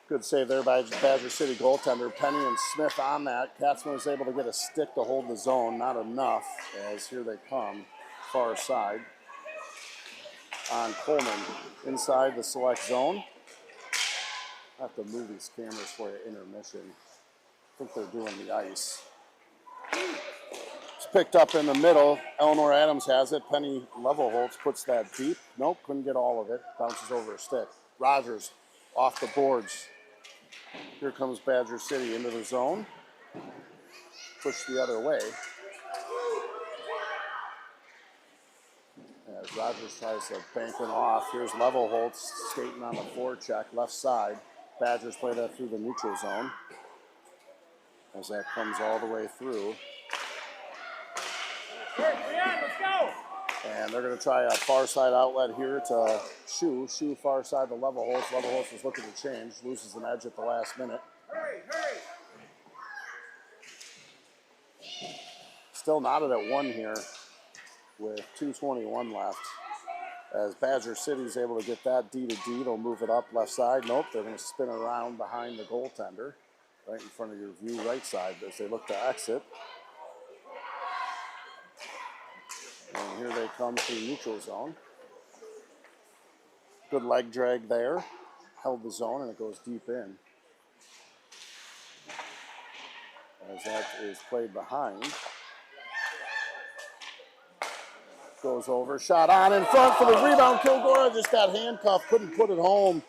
Good save there by Badger City goaltender. Penny and Smith on that. Katzman was able to get a stick to hold the zone. Not enough, as here they come, far side. On Coleman, inside the Select zone. I have to move these cameras for you, intermission. I think they're doing the ice. It's picked up in the middle. Eleanor Adams has it. Penny Levelholtz puts that deep. Nope, couldn't get all of it. Bounces over a stick. Rogers off the boards. Here comes Badger City into the zone. Push the other way. As Rogers tries to bank it off. Here's Levelholtz skating on the forecheck, left side. Badgers play that through the neutral zone. As that comes all the way through. Let's go! And they're going to try a far side outlet here to Shue. Shue far side to Levelholtz. Levelholtz was looking to change. Loses an edge at the last minute. Hurry, hurry! Still knotted at one here with 2:21 left. As Badger City's able to get that D to D, they'll move it up left side. Nope, they're going to spin around behind the goaltender. Right in front of your view right side as they look to exit. And here they come to the neutral zone. Good leg drag there. Held the zone and it goes deep in. As that is played behind. Goes over, shot on in front for the rebound. Kilgore just got handcuffed, couldn't put it home.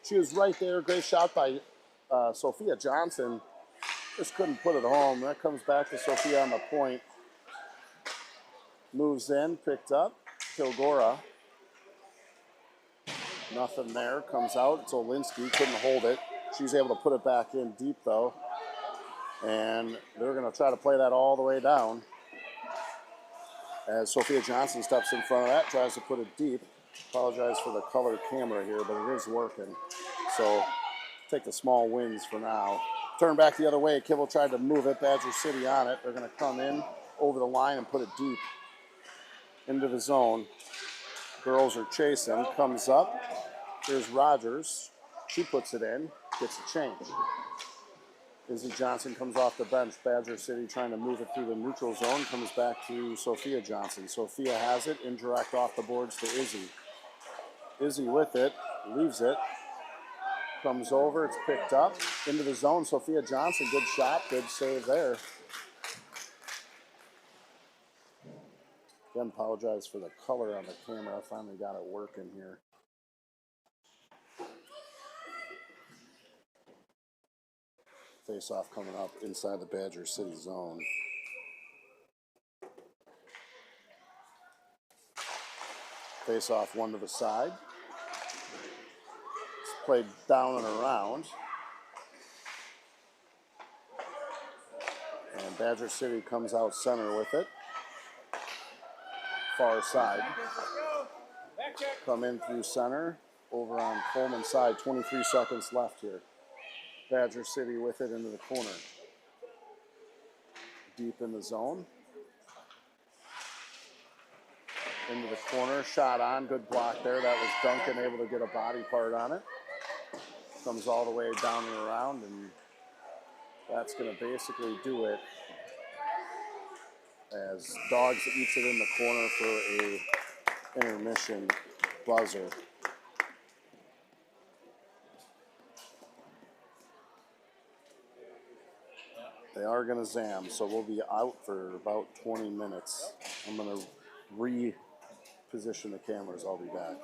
She was right there. Great shot by Sophia Johnson. Just couldn't put it home. That comes back to Sophia on the point. Moves in, picked up. Kilgore. Nothing there. Comes out. It's Olinsky. Couldn't hold it. She's able to put it back in deep, though. And they're going to try to play that all the way down. As Sophia Johnson steps in front of that, tries to put it deep. Apologize for the colored camera here, but it is working. So take the small wins for now. Turn back the other way. Kivel tried to move it. Badger City on it. They're going to come in over the line and put it deep into the zone. Girls are chasing, comes up. Here's Rogers. She puts it in, gets a change. Izzy Johnson comes off the bench. Badger City trying to move it through the neutral zone. Comes back to Sophia Johnson. Sophia has it. Indirect off the boards to Izzy. Izzy with it. Leaves it. Comes over. It's picked up. Into the zone. Sophia Johnson. Good shot. Good save there. Again, apologize for the color on the camera. I finally got it working here. Face-off coming up inside the Badger City zone. Face-off one to the side. It's played down and around. And Badger City comes out center with it. Far side. Come in through center. Over on Coleman's side. 23 seconds left here. Badger City with it into the corner. Deep in the zone. Into the corner. Shot on. Good block there. That was Duncan able to get a body part on it. Comes all the way down and around, and that's going to basically do it as Dogs eats it in the corner for a intermission buzzer. They are going to zam, so we'll be out for about 20 minutes. I'm going to reposition the cameras. I'll be back.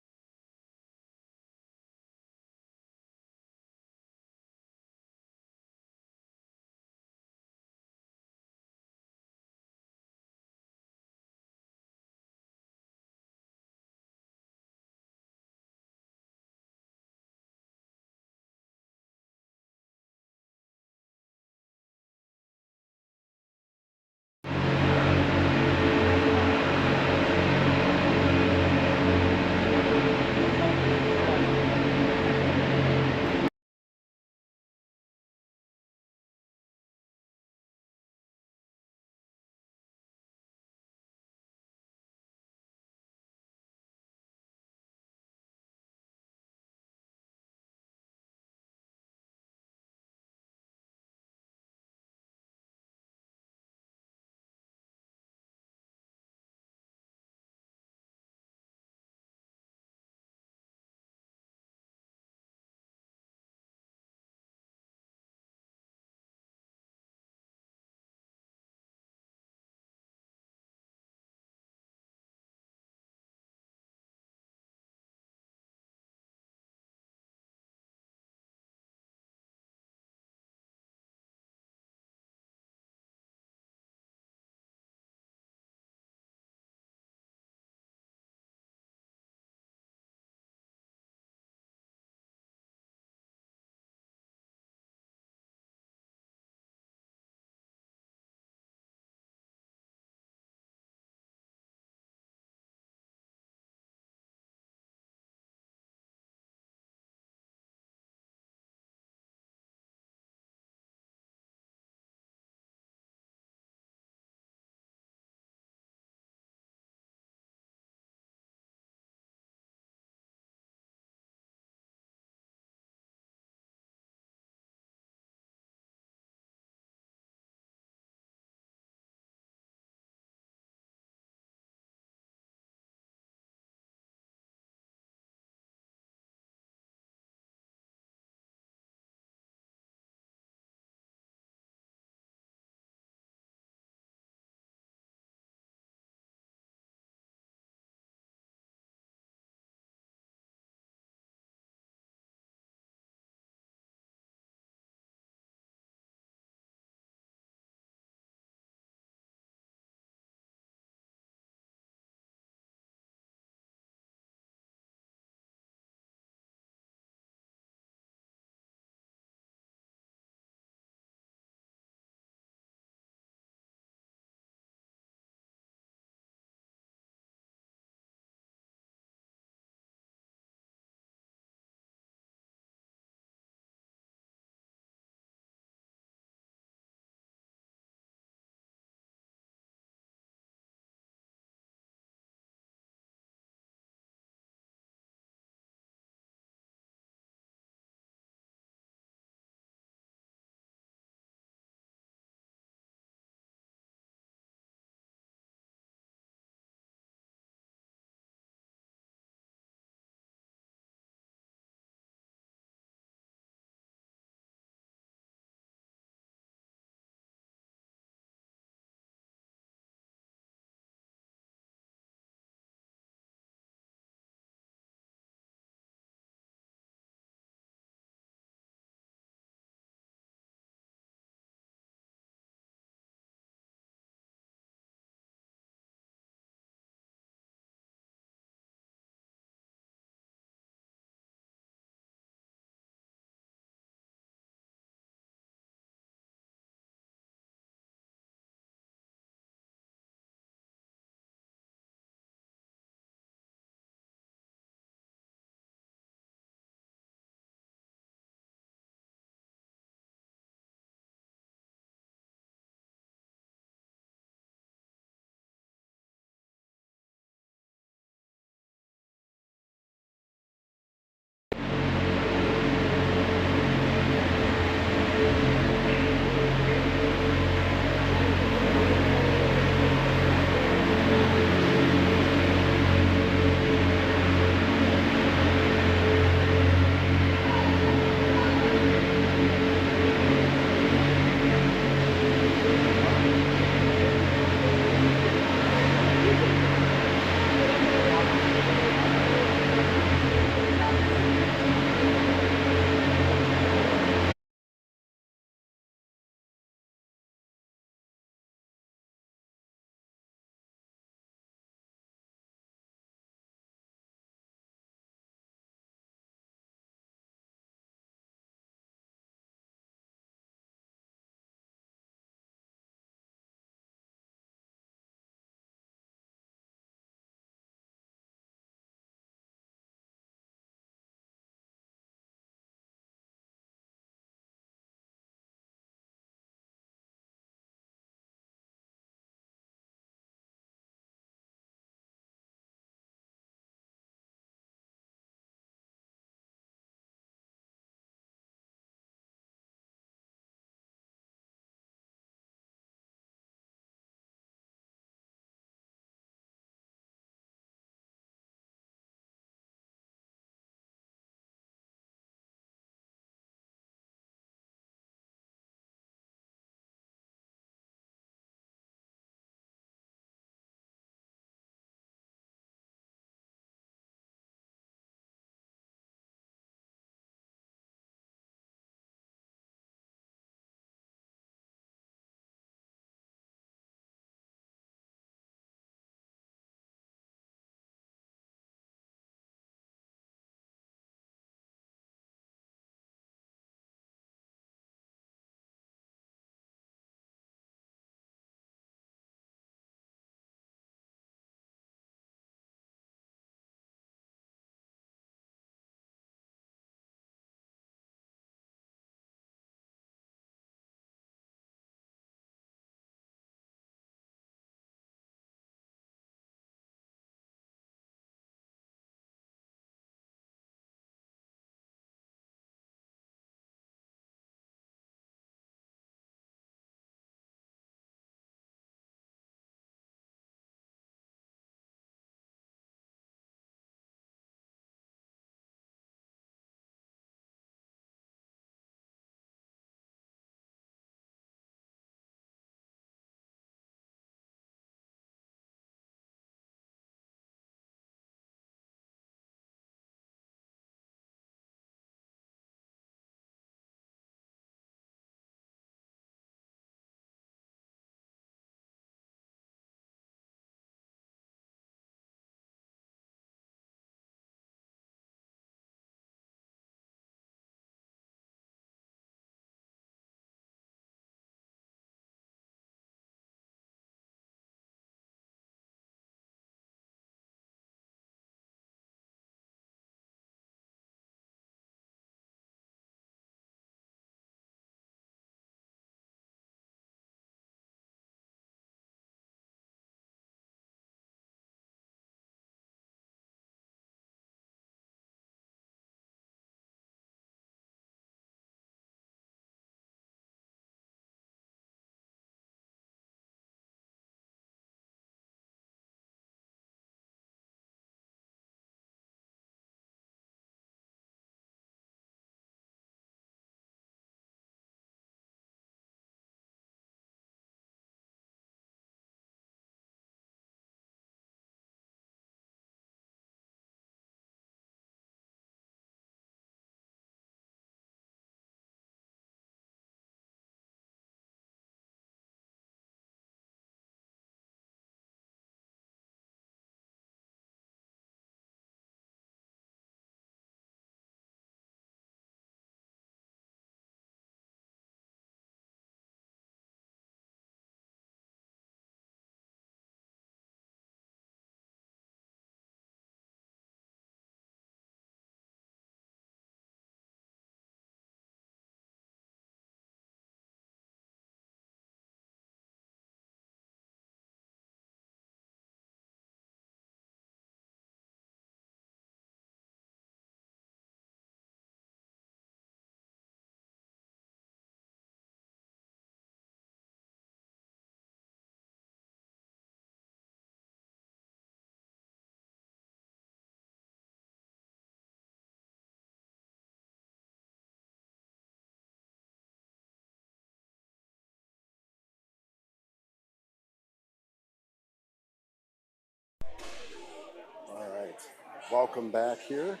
Welcome back here.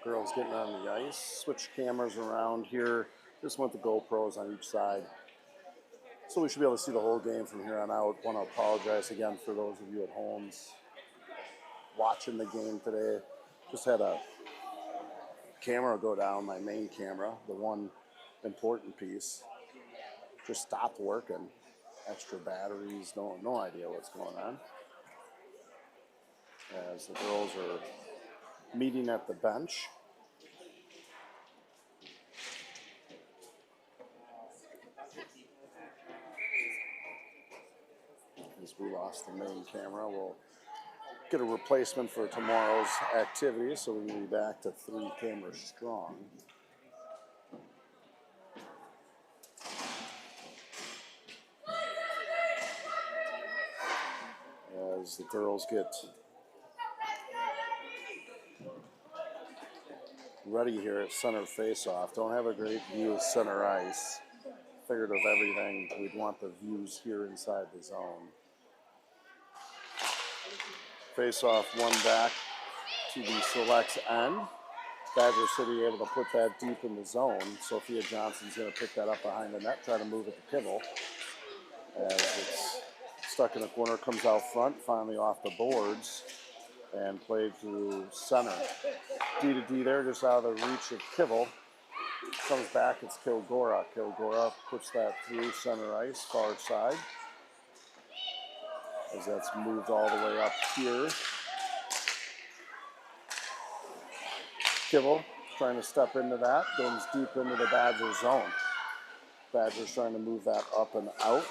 Girls getting on the ice. Switch cameras around here. Just went the GoPros on each side. So we should be able to see the whole game from here on out. Want to apologize again for those of you at home watching the game today. Just had a camera go down, my main camera, the one important piece. Just stopped working. Extra batteries, no idea what's going on. As the girls are meeting at the bench. As we lost the main camera, we'll get a replacement for tomorrow's activity, so we can be back to 3 cameras strong. As the girls get ready here at center face-off. Don't have a great view of center ice. Figured of everything, we'd want the views here inside the zone. Face-off one back to the selects end. Badger City able to put that deep in the zone. Sophia Johnson's going to pick that up behind the net, try to move it to Kibble. As it's stuck in the corner, comes out front, finally off the boards, and played through center. D to D there, just out of the reach of Kibble. Comes back, it's Kilgora. Kilgora puts that through center ice, far side. As that's moved all the way up here. Kibble trying to step into that, goes deep into the Badger zone. Badgers trying to move that up and out.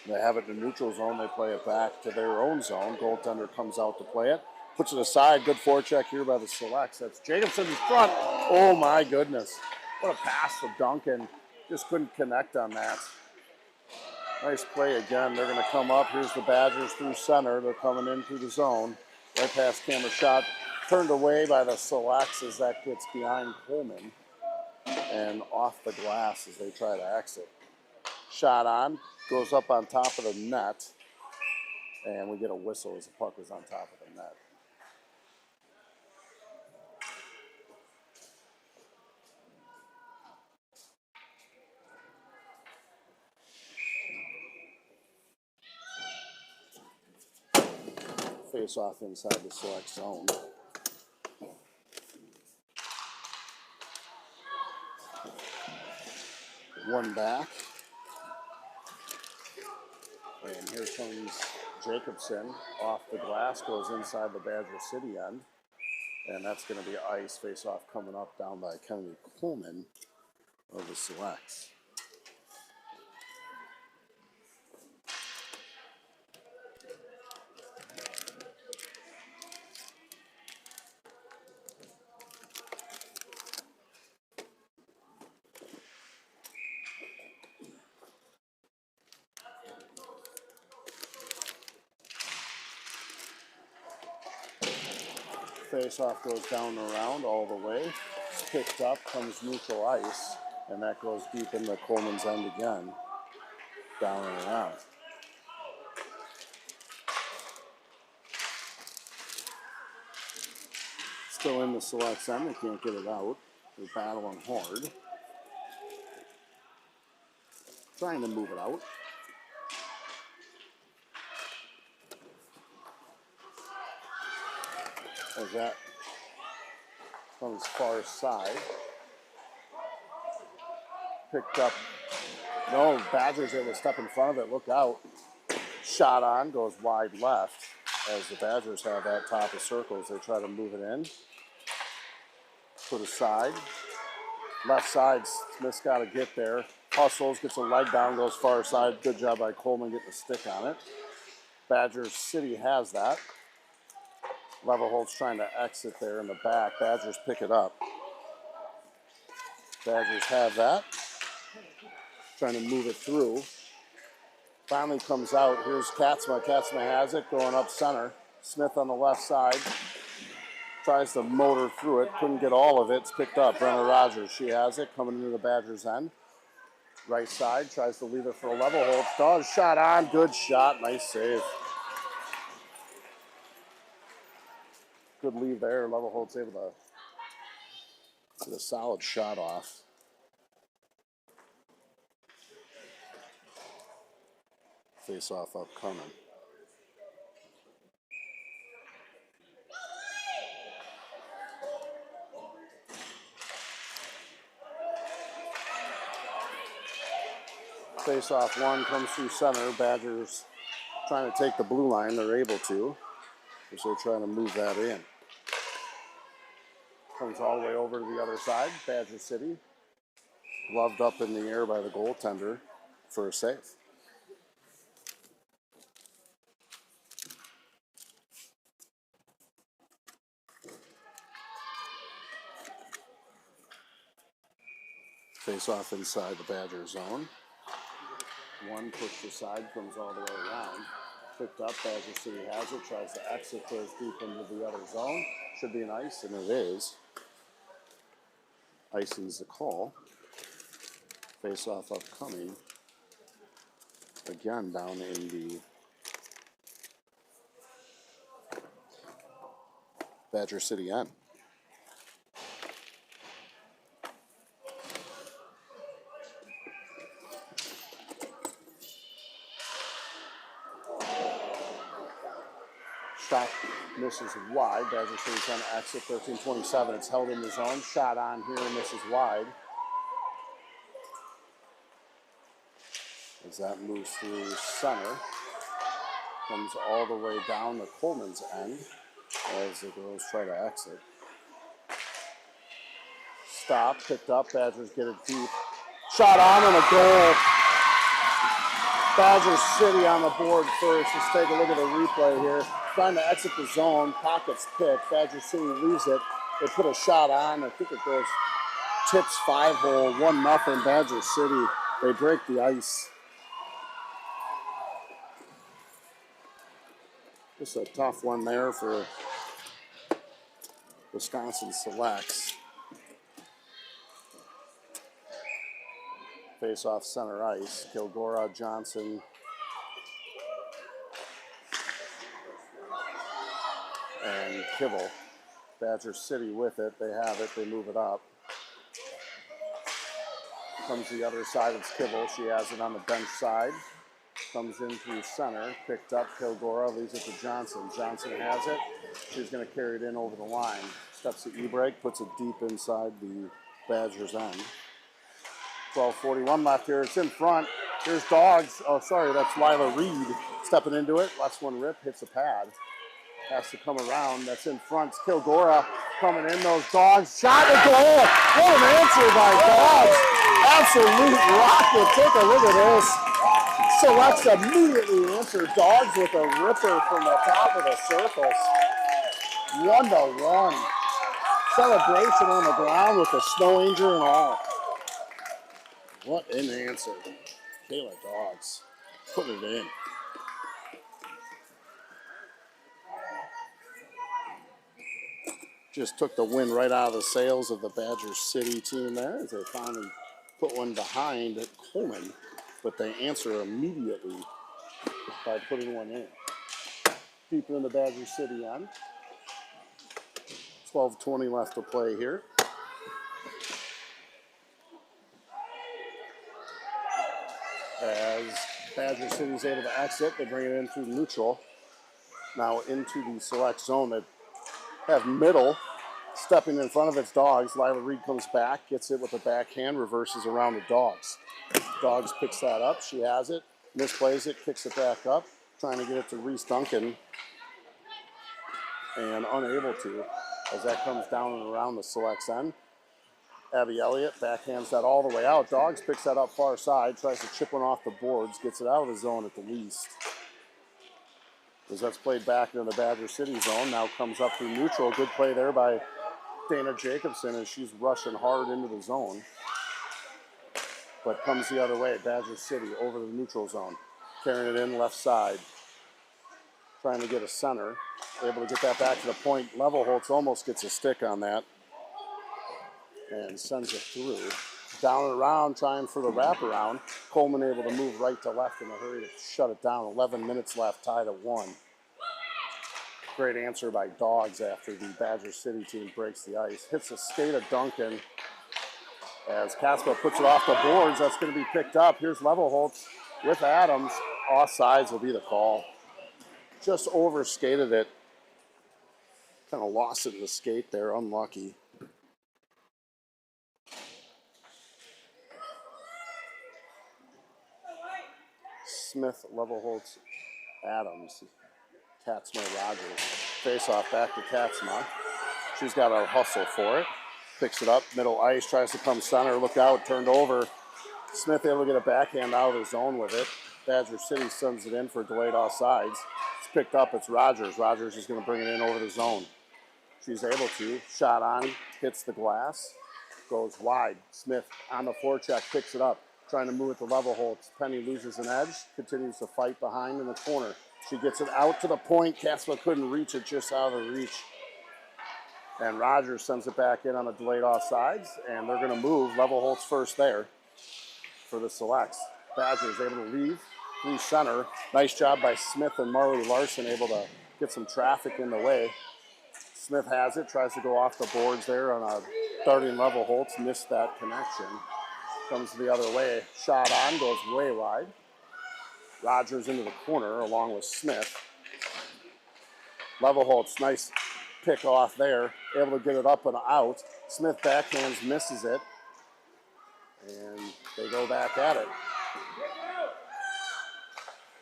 They have it in the neutral zone. They play it back to their own zone. Goaltender comes out to play it. Puts it aside. Good forecheck here by the selects. That's Jacobson in front. Oh, my goodness. What a pass to Duncan. Just couldn't connect on that. Nice play again. They're going to come up. Here's the Badgers through center. They're coming in through the zone. Right past camera shot. Turned away by the selects as that gets behind Coleman. And off the glass as they try to exit. Shot on. Goes up on top of the net, and we get a whistle as the puck is on top of the net. Face off inside the select zone. One back. And here comes Jacobson off the glass, goes inside the Badger City end. And that's going to be ice face-off coming up down by Kennedy Coleman of the selects. Face-off goes down and around all the way. It's picked up, comes neutral ice, and that goes deep into Coleman's end again. Down and around. Still in the selects end, they can't get it out. They're battling hard. Trying to move it out. As that on his far side. Picked up. No, Badgers able to step in front of it. Look out. Shot on, goes wide left. As the Badgers have that top of circles, they try to move it in. Put aside. Left side, Smith's got to get there. Hustles, gets a leg down, goes far side. Good job by Coleman getting the stick on it. Badgers City has that. Leverholt's trying to exit there in the back. Badgers pick it up. Badgers have that. Trying to move it through. Finally comes out. Here's Katzma. Katzma has it going up center. Smith on the left side. Tries to motor through it. Couldn't get all of it. It's picked up. Brenna Rogers. She has it coming into the Badgers end. Right side. Tries to leave it for a Leverholt. Does. Shot on. Good shot. Nice save. Good leave there. Level Holt's able to get a solid shot off. Face off upcoming. Face off one comes through center. Badgers trying to take the blue line. They're able to. So they're trying to move that in. Comes all the way over to the other side. Badger City. Gloved up in the air by the goaltender for a save. Face off inside the Badger zone. One pushed aside, comes all the way around. Picked up, Badger City has it, tries to exit, goes deep into the other zone. Should be an ice, and it is. Icing's the call. Face off upcoming. Again, down in the Badger City end. Shot misses wide. Badger City trying to exit 13-27. It's held in the zone. Shot on here, misses wide. As that moves through center. Comes all the way down to Coleman's end as the girls try to exit. Stop, picked up. Badgers get it deep. Shot on and a goal. Badger City on the board first. Let's take a look at the replay here. Trying to exit the zone. Pockets pick. Badger City leaves it. They put a shot on. I think it goes tips 5-hole. 1-0 Badger City. They break the ice. Just a tough one there for Wisconsin Selects. Face off center ice. Kilgora, Johnson, and Kibble. Badger City with it. They have it. They move it up. Comes the other side. It's Kibble. She has it on the bench side. Comes in through center. Picked up. Kilgora leaves it to Johnson. Johnson has it. She's going to carry it in over the line. Steps the e-brake. Puts it deep inside the Badgers' end. 12:41 left here. It's in front. Here's Dogs. Oh, sorry, that's Lila Reed stepping into it. Lets one rip, hits a pad. Has to come around. That's in front. It's Kilgora coming in. Those Dogs. Shot and goal. What an answer by Dogs. Absolute rocket. Take a look at this. Selects immediately answer. Dogs with a ripper from the top of the circles. 1-1. Celebration on the ground with the snow angel and all. What an answer. Kayla Dogs put it in. Just took the wind right out of the sails of the Badger City team there as they finally put one behind Coleman, but they answer immediately by putting one in. Deeper in the Badger City end. 12:20 left to play here. As Badger City is able to exit, they bring it in through neutral. Now into the select zone. They have middle stepping in front of its Dogs. Lila Reed comes back, gets it with a backhand, reverses around the Dogs. Dogs picks that up. She has it, misplays it, kicks it back up, trying to get it to Reese Duncan, and unable to as that comes down and around the selects end. Abby Elliott backhands that all the way out. Dogs picks that up far side, tries to chip one off the boards, gets it out of the zone at the least. As that's played back into the Badger City zone, now comes up through neutral. Good play there by Dana Jacobson as she's rushing hard into the zone. But comes the other way, Badger City over the neutral zone. Carrying it in left side. Trying to get a center. Able to get that back to the point. Levelholtz almost gets a stick on that. And sends it through. Down and around, trying for the wraparound. Coleman able to move right to left in a hurry to shut it down. 11 minutes left, tied at 1. Great answer by Dogs after the Badger City team breaks the ice. Hits a skate of Duncan as Caswell puts it off the boards. That's going to be picked up. Here's Levelholtz with Adams. Offsides will be the call. Just overskated it. Kind of lost it in the skate there. Unlucky. Smith, Levelholtz, Adams. Katzma, Rogers. Face off back to Katzma. She's got to hustle for it. Picks it up, middle ice, tries to come center. Look out, turned over. Smith able to get a backhand out of the zone with it. Badger City sends it in for delayed offsides. It's picked up, it's Rogers. Rogers is going to bring it in over the zone. She's able to. Shot on, hits the glass, goes wide. Smith on the forecheck, picks it up, trying to move at the Levelholtz. Penny loses an edge, continues to fight behind in the corner. She gets it out to the point. Caswell couldn't reach it, just out of the reach. And Rogers sends it back in on a delayed offsides, and they're going to move. Levelholtz first there for the Selects. Badgers able to leave through center. Nice job by Smith and Marley Larson, able to get some traffic in the way. Smith has it, tries to go off the boards there on a darting Levelholtz. Missed that connection. Comes the other way. Shot on, goes way wide. Rogers into the corner along with Smith. Levelholtz, nice pick off there. Able to get it up and out. Smith backhands, misses it. And they go back at it.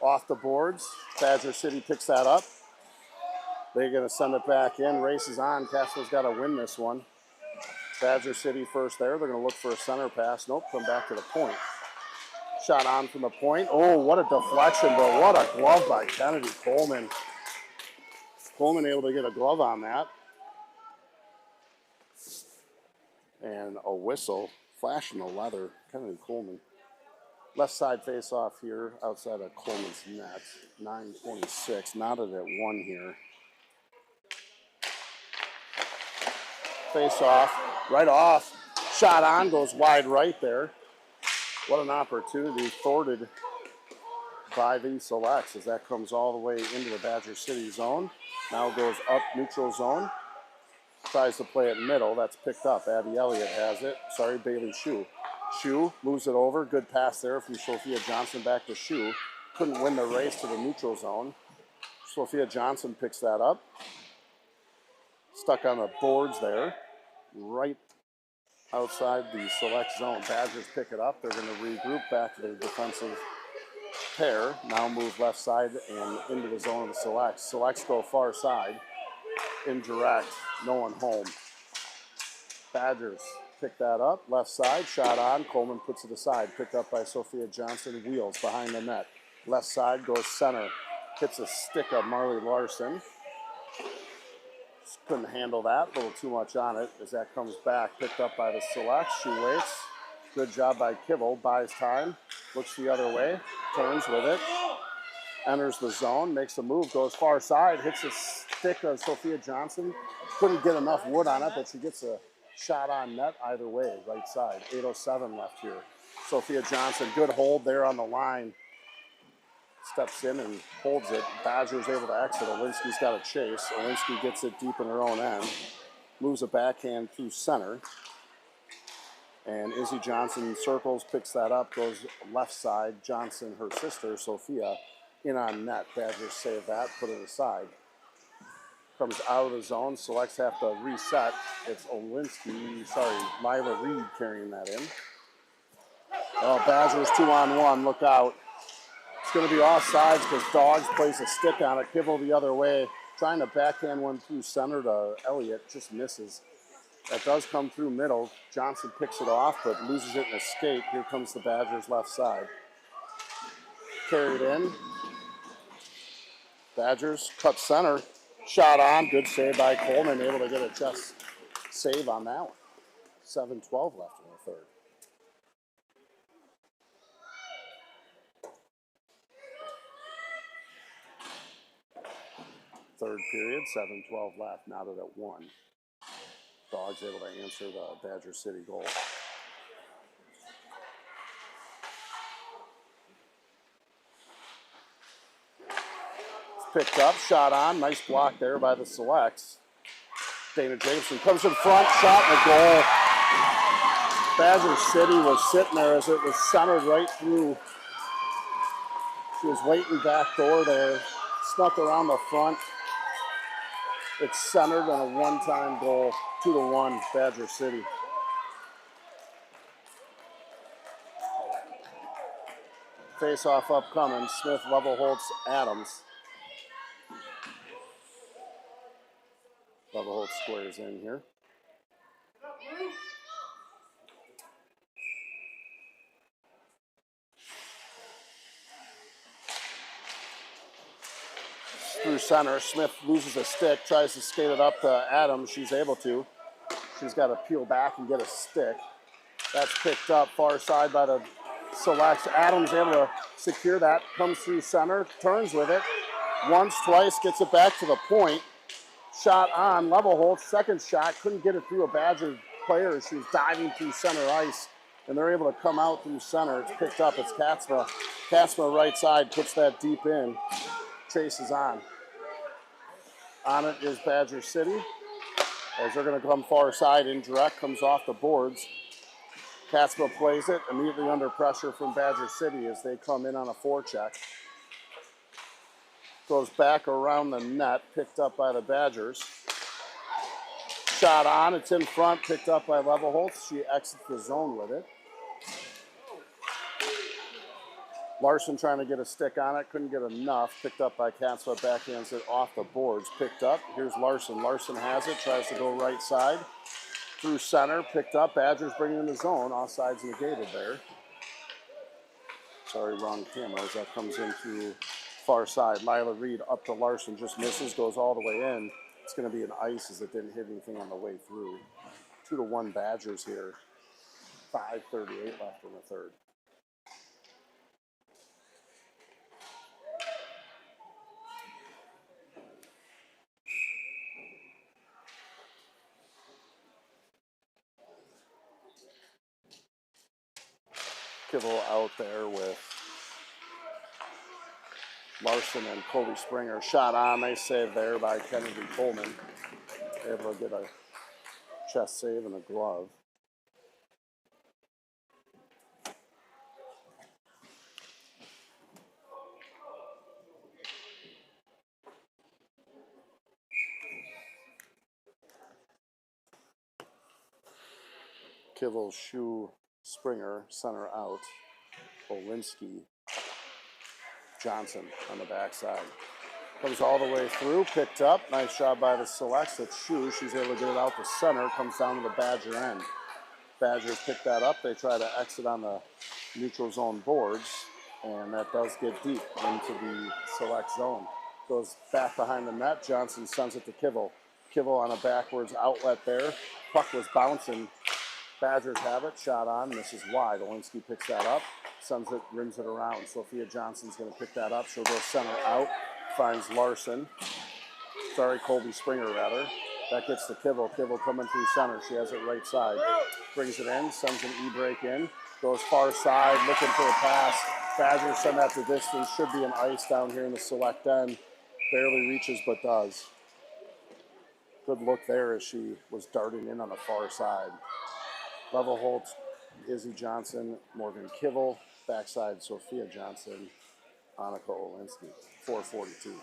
Off the boards. Badger City picks that up. They're going to send it back in. Races on. Castle's got to win this one. Badger City first there. They're going to look for a center pass. Nope, come back to the point. Shot on from the point. Oh, what a deflection, but what a glove by Kennedy Coleman. Coleman able to get a glove on that. And a whistle. Flashing the leather. Kennedy Coleman. Left side face off here outside of Coleman's net. 9:26. Knotted at 1 here. Face off. Right off. Shot on. Goes wide right there. What an opportunity. Thwarted by the Selects as that comes all the way into the Badger City zone. Now goes up neutral zone. Tries to play it middle. That's picked up. Abby Elliott has it. Sorry, Bailey Shue. Shue moves it over. Good pass there from Sophia Johnson back to Shue. Couldn't win the race to the neutral zone. Sophia Johnson picks that up. Stuck on the boards there. Right outside the Select zone. Badgers pick it up. They're going to regroup back to the defensive pair. Now move left side and into the zone of the Selects. Selects go far side. Indirect. No one home. Badgers pick that up. Left side. Shot on. Coleman puts it aside. Picked up by Sophia Johnson. Wheels behind the net. Left side goes center. Hits a stick of Marley Larson. Just couldn't handle that. A little too much on it as that comes back. Picked up by the Selects. She waits. Good job by Kibble. Buys time. Looks the other way. Turns with it. Enters the zone. Makes a move. Goes far side. Hits a stick of Sophia Johnson. Couldn't get enough wood on it, but she gets a shot on net either way. Right side. 8:07 left here. Sophia Johnson. Good hold there on the line. Steps in and holds it. Badger's able to exit. Olinsky's got a chase. Olinsky gets it deep in her own end. Moves a backhand through center. And Izzy Johnson circles, picks that up, goes left side. Johnson, her sister, Sophia, in on net. Badgers save that, put it aside. Comes out of the zone. Selects have to reset. It's Lila Reed carrying that in. Oh, Badgers 2-on-1. Look out. It's going to be offsides because Dogs plays a stick on it. Kibble the other way. Trying to backhand one through center to Elliott. Just misses. That does come through middle. Johnson picks it off, but loses it in a skate. Here comes the Badgers left side. Carried in. Badgers cut center. Shot on. Good save by Coleman. Able to get a chest save on that one. 7:12 left in the third. Third period, 7:12 left, knotted at 1. Dogs able to answer the Badger City goal. picked up, shot on. Nice block there by the Selects. Dana Jameson comes in front, shot and a goal. Badger City was sitting there as it was centered right through. She was waiting back door there, snuck around the front. It's centered on a one-time goal, 2-1, Badger City. Face-off upcoming, Smith, Levelholtz, Adams. Levelholtz squares in here. Through center, Smith loses a stick, tries to skate it up to Adams. She's able to. She's got to peel back and get a stick. That's picked up far side by the Selects. Adams able to secure that, comes through center, turns with it. Once, twice, gets it back to the point. Shot on, Levelholtz, second shot, couldn't get it through a Badger player. She was diving through center ice, and they're able to come out through center. It's picked up, it's Katzma. Katzma right side, puts that deep in. Chases on. On it is Badger City. As they're going to come far side, indirect, comes off the boards. Katzma plays it, immediately under pressure from Badger City as they come in on a forecheck. Goes back around the net, picked up by the Badgers. Shot on, it's in front, picked up by Levelholtz. She exits the zone with it. Larson trying to get a stick on it, couldn't get enough. Picked up by Katzma, backhands it off the boards. Picked up, here's Larson. Larson has it, tries to go right side. Through center, picked up. Badgers bringing in the zone. Offsides negated there. Sorry, wrong camera as that comes in through far side. Lila Reed up to Larson, just misses, goes all the way in. It's going to be an ice as it didn't hit anything on the way through. 2-1 Badgers here. 5:38 left in the third. Kibble out there with Larson and Colby Springer. Shot on, nice save there by Kennedy Coleman. Able to get a chest save and a glove. Kibble, Shoe, Springer, center out. Olinsky, Johnson on the backside. Comes all the way through, picked up. Nice job by the Selects. It's Shoe. She's able to get it out the center. Comes down to the Badger end. Badgers pick that up. They try to exit on the neutral zone boards, and that does get deep into the Select zone. Goes back behind the net. Johnson sends it to Kibble. Kibble on a backwards outlet there. Puck was bouncing. Badgers have it. Shot on. Misses wide. Olinsky picks that up. Sends it, rims it around. Sophia Johnson's going to pick that up. She'll go center out. Finds Larson. Sorry, Colby Springer, rather. That gets to Kibble. Kibble coming through center. She has it right side. Brings it in. Sends an E-break in. Goes far side. Looking for a pass. Badgers send that to distance. Should be an ice down here in the Select end. Barely reaches, but does. Good look there as she was darting in on the far side. Levelholtz, Izzy Johnson, Morgan Kibble, backside Sophia Johnson, Annika Olinsky, 4:42.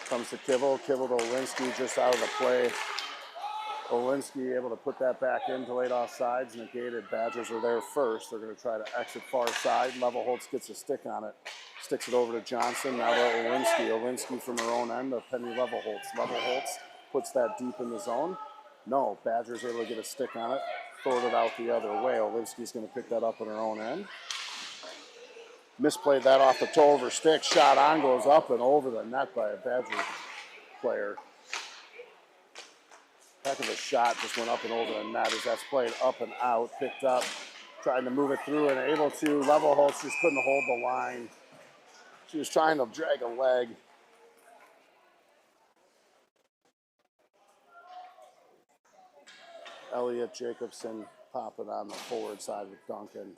Comes to Kibble, Kibble to Olinsky, just out of the play. Olinsky able to put that back in, delayed off sides, negated. Badgers are there first. They're going to try to exit far side. Levelholtz gets a stick on it. Sticks it over to Johnson, now to Olinsky. Olinsky from her own end of Penny Levelholtz. Levelholtz puts that deep in the zone. No, Badger's able to get a stick on it. Throw it out the other way. Olinsky's going to pick that up on her own end. Misplayed that off the toe of her stick. Shot on, goes up and over the net by a Badger player. Heck of a shot, just went up and over the net as that's played up and out. Picked up, trying to move it through and able to. Levelholtz just couldn't hold the line. She was trying to drag a leg. Elliott Jacobson popping on the forward side with Duncan.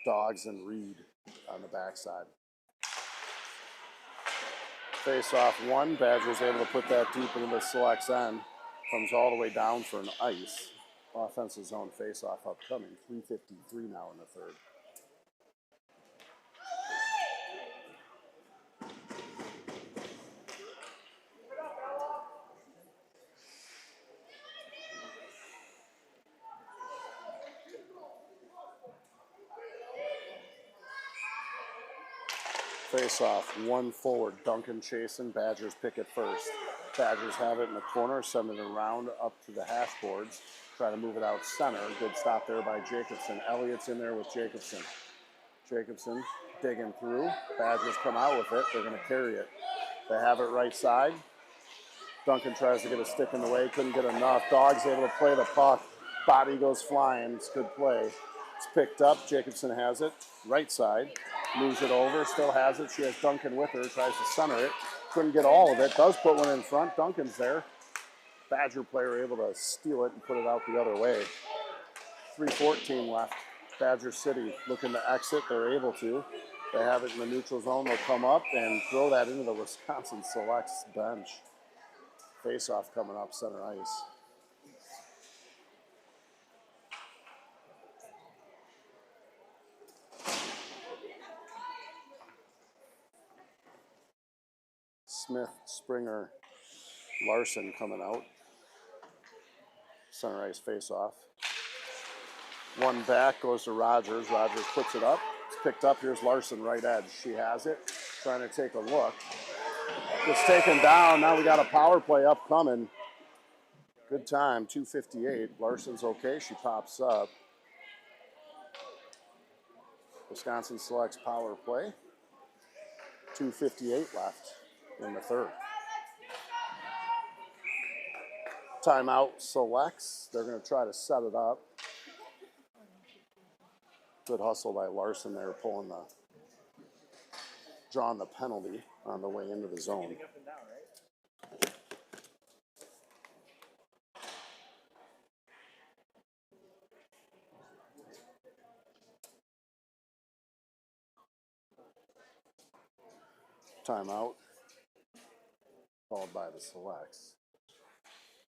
Dogs and Reed on the backside. Face off one. Badgers able to put that deep into the selects end. Comes all the way down for an ice. Offensive zone face off upcoming. 3:53 now in the third. Face off, one forward, Duncan chasing, Badgers pick it first. Badgers have it in the corner, send it around up to the hash boards, try to move it out center. Good stop there by Jacobson. Elliott's in there with Jacobson. Jacobson digging through. Badgers come out with it. They're going to carry it. They have it right side. Duncan tries to get a stick in the way, couldn't get enough. Dogs able to play the puck. Body goes flying. It's good play. It's picked up. Jacobson has it. Right side. Moves it over. Still has it. She has Duncan with her. Tries to center it. Couldn't get all of it. Does put one in front. Duncan's there. Badger player able to steal it and put it out the other way. 3:14 left. Badger City looking to exit. They're able to. They have it in the neutral zone. They'll come up and throw that into the Wisconsin Selects bench. Face-off coming up center ice. Smith, Springer, Larson coming out. Center ice face-off. One back goes to Rogers. Rogers puts it up. It's picked up. Here's Larson, right edge. She has it. Trying to take a look. It's taken down. Now we got a power play upcoming. Good time, 2:58. Larson's okay. She pops up. Wisconsin selects power play. 2:58 left in the third. Timeout selects. They're going to try to set it up. Good hustle by Larson there, drawing the penalty on the way into the zone. Timeout, followed by the selects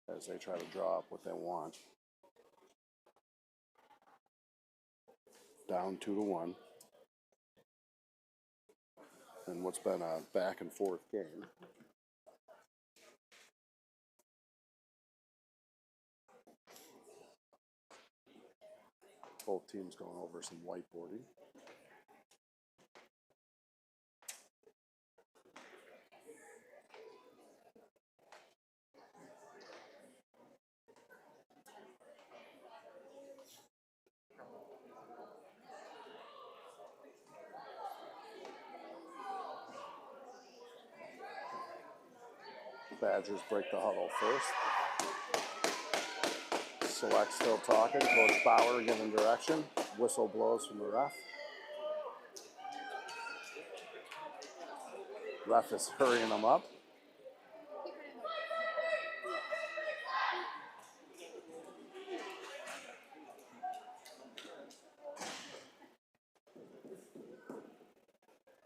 as they try to draw up what they want. Down 2-1. And what's been a back and forth game. Both teams going over some whiteboarding. Badgers break the huddle first. Select still talking. Coach Bauer giving direction. Whistle blows from the ref. Ref is hurrying them up.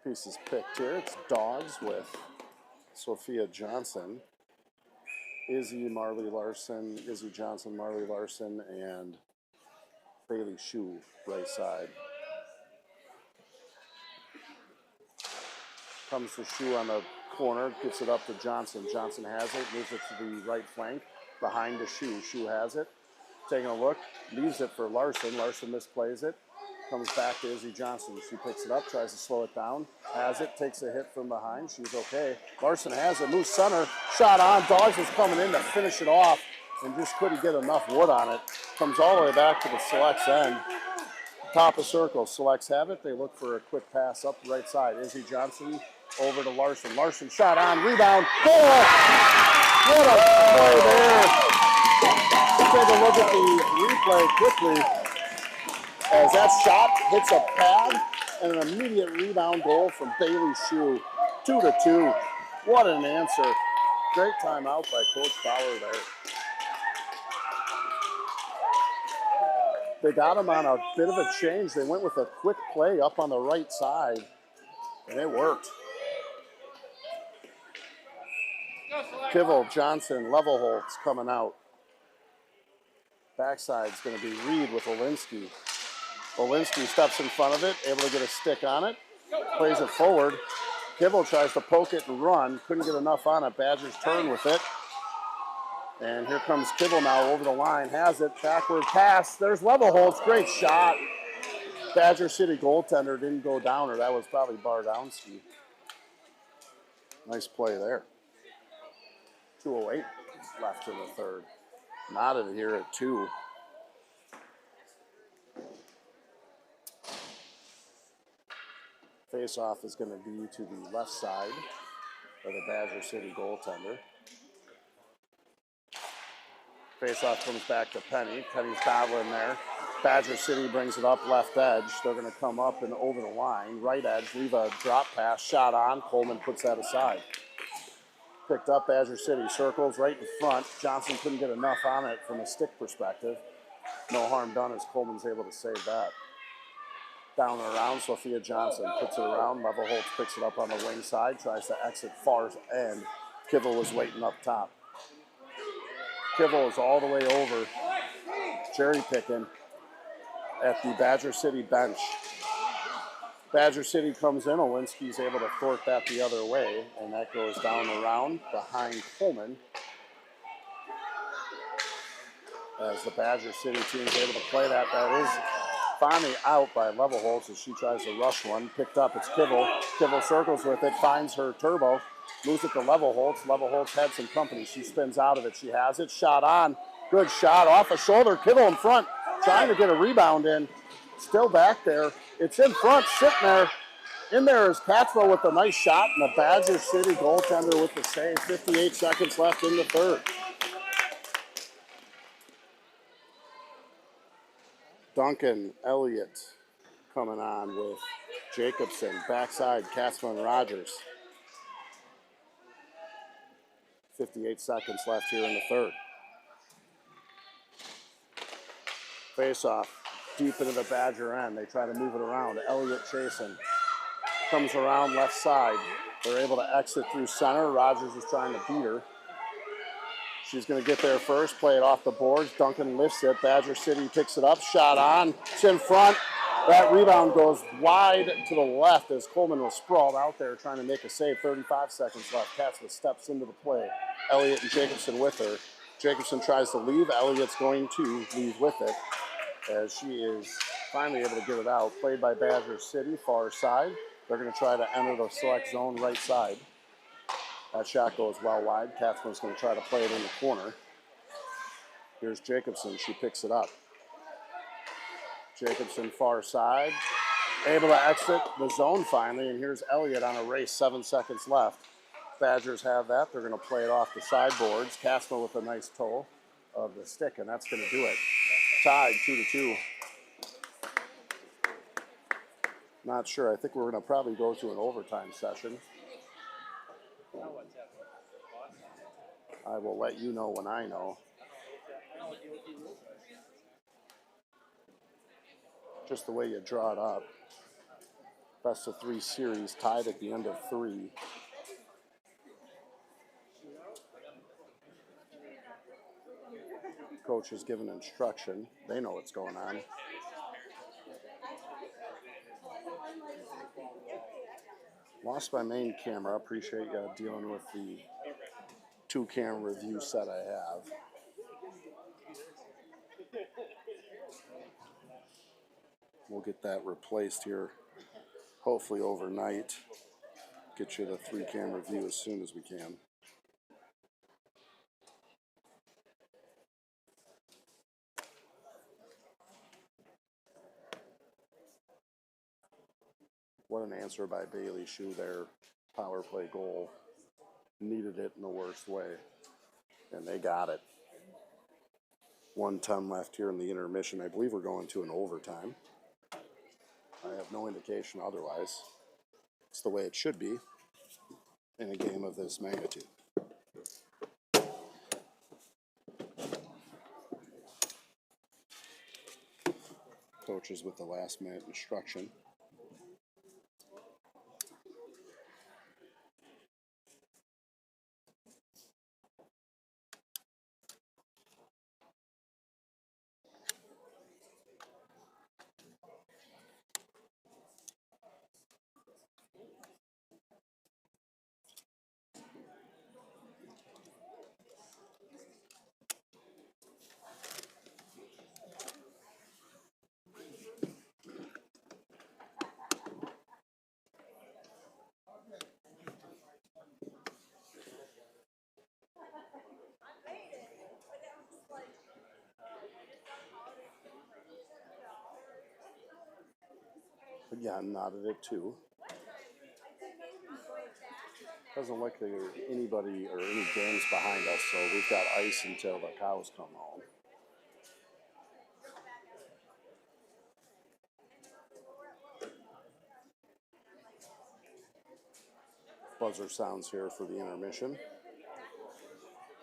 Pieces picked here. It's Dogs with Sophia Johnson, Izzy Johnson, Marley Larson, and Bailey Shue, right side. Comes to Shue on the corner, gets it up to Johnson. Johnson has it, moves it to the right flank, behind to Shue. Shue has it, taking a look, leaves it for Larson. Larson misplays it. Comes back to Izzy Johnson. She picks it up, tries to slow it down. Has it, takes a hit from behind. She's okay. Larson has it, moves center. Shot on. Dogs was coming in to finish it off and just couldn't get enough wood on it. Comes all the way back to the Selects end. Top of circle. Selects have it. They look for a quick pass up the right side. Izzy Johnson over to Larson. Larson shot on. Rebound. Goal! What a play there. Take a look at the replay quickly. As that shot hits a pad and an immediate rebound goal from Bailey Shue. 2-2. What an answer. Great timeout by Coach Bauer there. They got him on a bit of a change. They went with a quick play up on the right side, and it worked. Kivel, Johnson, Levelholtz coming out. Backside's going to be Reed with Olinsky. Olinsky steps in front of it, able to get a stick on it, plays it forward. Kivel tries to poke it and run, couldn't get enough on it. Badgers turn with it. And here comes Kivel now over the line, has it, backward pass. There's Levelholtz, great shot. Badger City goaltender didn't go down, or that was probably Bardowski. Nice play there. 2:08 left in the third. Knotted here at 2. Face-off is going to be to the left side of the Badger City goaltender. Face-off comes back to Penny. Penny's battling there. Badger City brings it up left edge. They're going to come up and over the line. Right edge, leave a drop pass, shot on. Coleman puts that aside. Picked up Badger City, circles right in front. Johnson couldn't get enough on it from a stick perspective. No harm done as Coleman's able to save that. Down and around, Sophia Johnson puts it around. Levelholtz picks it up on the wing side, tries to exit far end. Kivel was waiting up top. Kivel is all the way over, cherry picking at the Badger City bench. Badger City comes in, Olinsky's able to thwart that the other way, and that goes down and around behind Coleman. As the Badger City team is able to play that, that is finally out by Levelholtz as she tries to rush one. Picked up, it's Kivel. Kivel circles with it, finds her turbo, moves it to Levelholtz. Levelholtz had some company. She spins out of it. She has it. Shot on. Good shot off a shoulder. Kivel in front, trying to get a rebound in. Still back there. It's in front, sitting there. In there is Katzmo with a nice shot, and the Badger City goaltender with the save. 58 seconds left in the third. Duncan Elliott coming on with Jacobson. Backside, Katzmo and Rogers. 58 seconds left here in the third. Face-off. Deep into the Badger end. They try to move it around. Elliott chasing. Comes around left side. They're able to exit through center. Rogers is trying to beat her. She's going to get there first, play it off the boards. Duncan lifts it. Badger City picks it up. Shot on. It's in front. That rebound goes wide to the left as Coleman was sprawled out there trying to make a save. 35 seconds left. Katzma steps into the play. Elliott and Jacobson with her. Jacobson tries to leave. Elliott's going to leave with it, as she is finally able to get it out. Played by Badger City, far side. They're going to try to enter the select zone right side. That shot goes well wide. Katzman's going to try to play it in the corner. Here's Jacobson. She picks it up. Jacobson far side. Able to exit the zone finally. And here's Elliott on a race. 7 seconds left. Badgers have that. They're going to play it off the sideboards. Katzman with a nice toe of the stick, and that's going to do it. Tied 2-2. Not sure. I think we're going to probably go to an overtime session. I will let you know when I know. Just the way you draw it up. Best of 3 series tied at the end of 3. Coach is giving instruction. They know what's going on. Lost my main camera. Appreciate you dealing with the 2-camera review set I have. We'll get that replaced here, hopefully overnight. Get you the 3-camera view as soon as we can. What an answer by Bailey Shue there. Power play goal. Needed it in the worst way. And they got it. 1:10 left here in the intermission. I believe we're going to an overtime. I have no indication otherwise. It's the way it should be in a game of this magnitude. coaches with the last minute instruction. Again, knotted at 2. Doesn't look like there's anybody or any games behind us, so we've got ice until the cows come home. Buzzer sounds here for the intermission.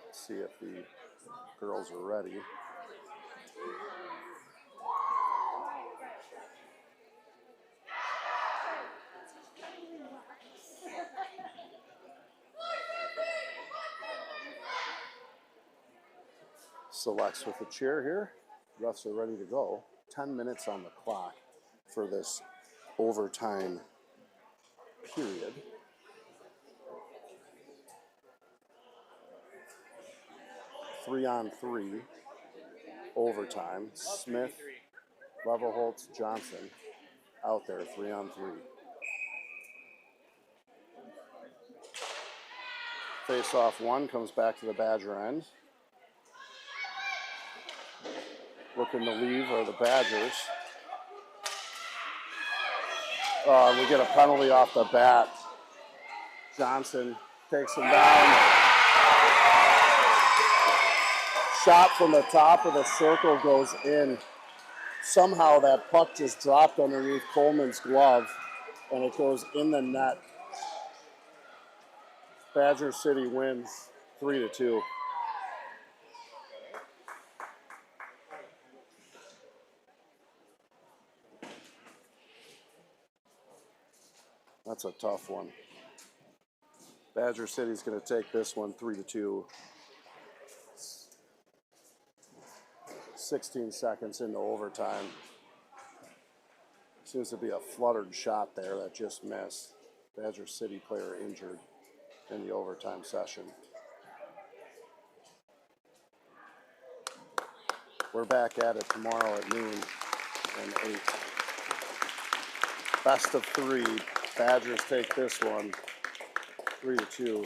Let's see if the girls are ready. Selects with the chair here. Refs are ready to go. 10 minutes on the clock for this overtime period. Three on 3 overtime. Smith, Levelholtz, Johnson out there, 3 on 3. Face-off 1 comes back to the Badger end. Looking to leave are the Badgers. We get a penalty off the bat. Johnson takes him down. Shot from the top of the circle goes in. Somehow that puck just dropped underneath Coleman's glove, and it goes in the net. Badger City wins 3-2. That's a tough one. Badger City's going to take this one 3-2. 16 seconds into overtime. Seems to be a fluttered shot there that just missed. Badger City player injured in the overtime session. We're back at it tomorrow at noon and 8. Best of 3. Badgers take this one 3-2.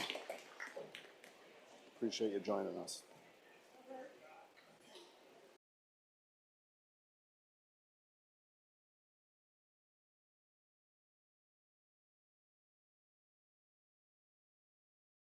Appreciate you joining us.